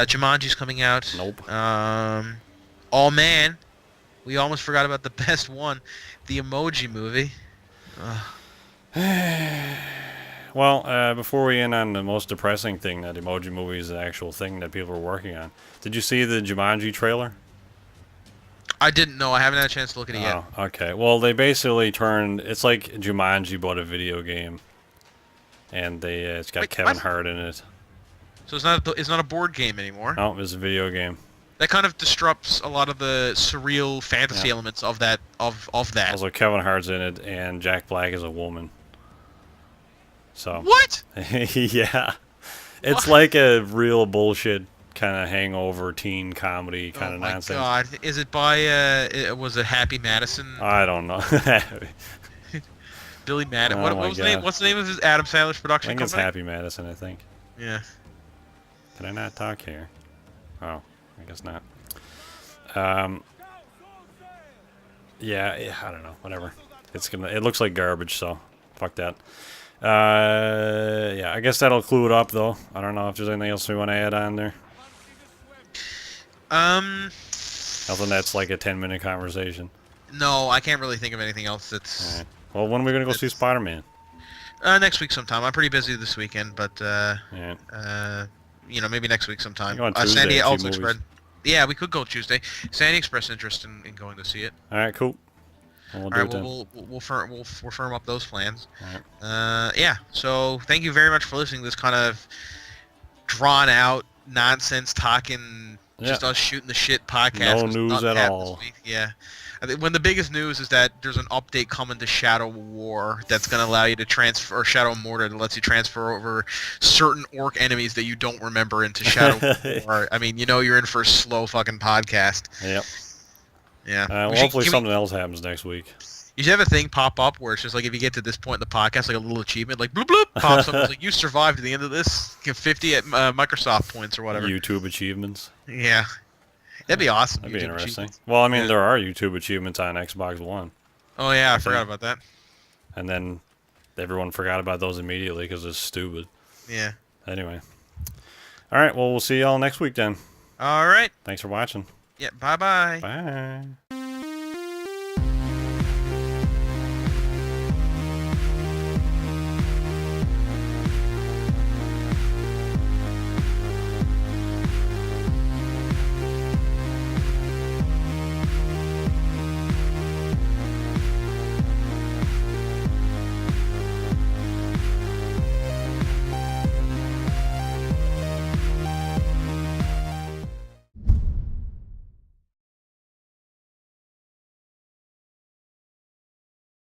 Jumanji's coming out. Nope. Oh man, we almost forgot about the best one, the Emoji Movie. Well, before we end on the most depressing thing, that Emoji Movie is an actual thing that people are working on. Did you see the Jumanji trailer? I didn't know. I haven't had a chance to look at it yet. Oh, okay. Well, they basically it's like Jumanji but a video game, and it's got Kevin Hart in it. So it's not a board game anymore. No, it's a video game. That kind of disrupts a lot of the surreal fantasy elements of that. Also, Kevin Hart's in it, and Jack Black is a woman. So. What? Yeah, it's like a real bullshit kind of hangover teen comedy kind of nonsense. Oh my god! Is it by was it Happy Madison? I don't know. Billy Madison. Oh What was the name? What's the name of his Adam Sandler's production company? I think it's Happy Madison. I think. Yeah. Can I not talk here? Oh, I guess not. Yeah, I don't know. Whatever. It looks like garbage, so fuck that. Yeah, I guess that'll clue it up though. I don't know if there's anything else we want to add on there. Nothing that's like a 10-minute conversation. No, I can't really think of anything else that's... Right. Well, when are we going to go see Spider-Man? Next week sometime. I'm pretty busy this weekend, but, maybe next week sometime. On Tuesday, Sandy also expressed... Yeah, we could go Tuesday. Sandy expressed interest in going to see it. All right, cool. We'll firm up those plans. All right. Yeah, so thank you very much for listening to this kind of drawn-out, nonsense talking... Just us shooting the shit podcast. No news at all. Yeah. I think when the biggest news is that there's an update coming to Shadow War that's going to allow you to transfer, or Shadow Mortar that lets you transfer over certain orc enemies that you don't remember into Shadow War. I mean, you're in for a slow fucking podcast. Yep. Yeah. Well, hopefully something else happens next week. You should have a thing pop up where it's just like if you get to this point in the podcast, like a little achievement, like bloop bloop, pops up. It's like you survived to the end of this. Get 50 at Microsoft points or whatever. YouTube achievements. Yeah, that'd be awesome. That'd be interesting. Well, I mean, there are YouTube achievements on Xbox One. Oh yeah, I forgot about that. And then everyone forgot about those immediately because it's stupid. Yeah. Anyway. All right. Well, we'll see y'all next week then. All right. Thanks for watching. Yeah. Bye-bye. Bye.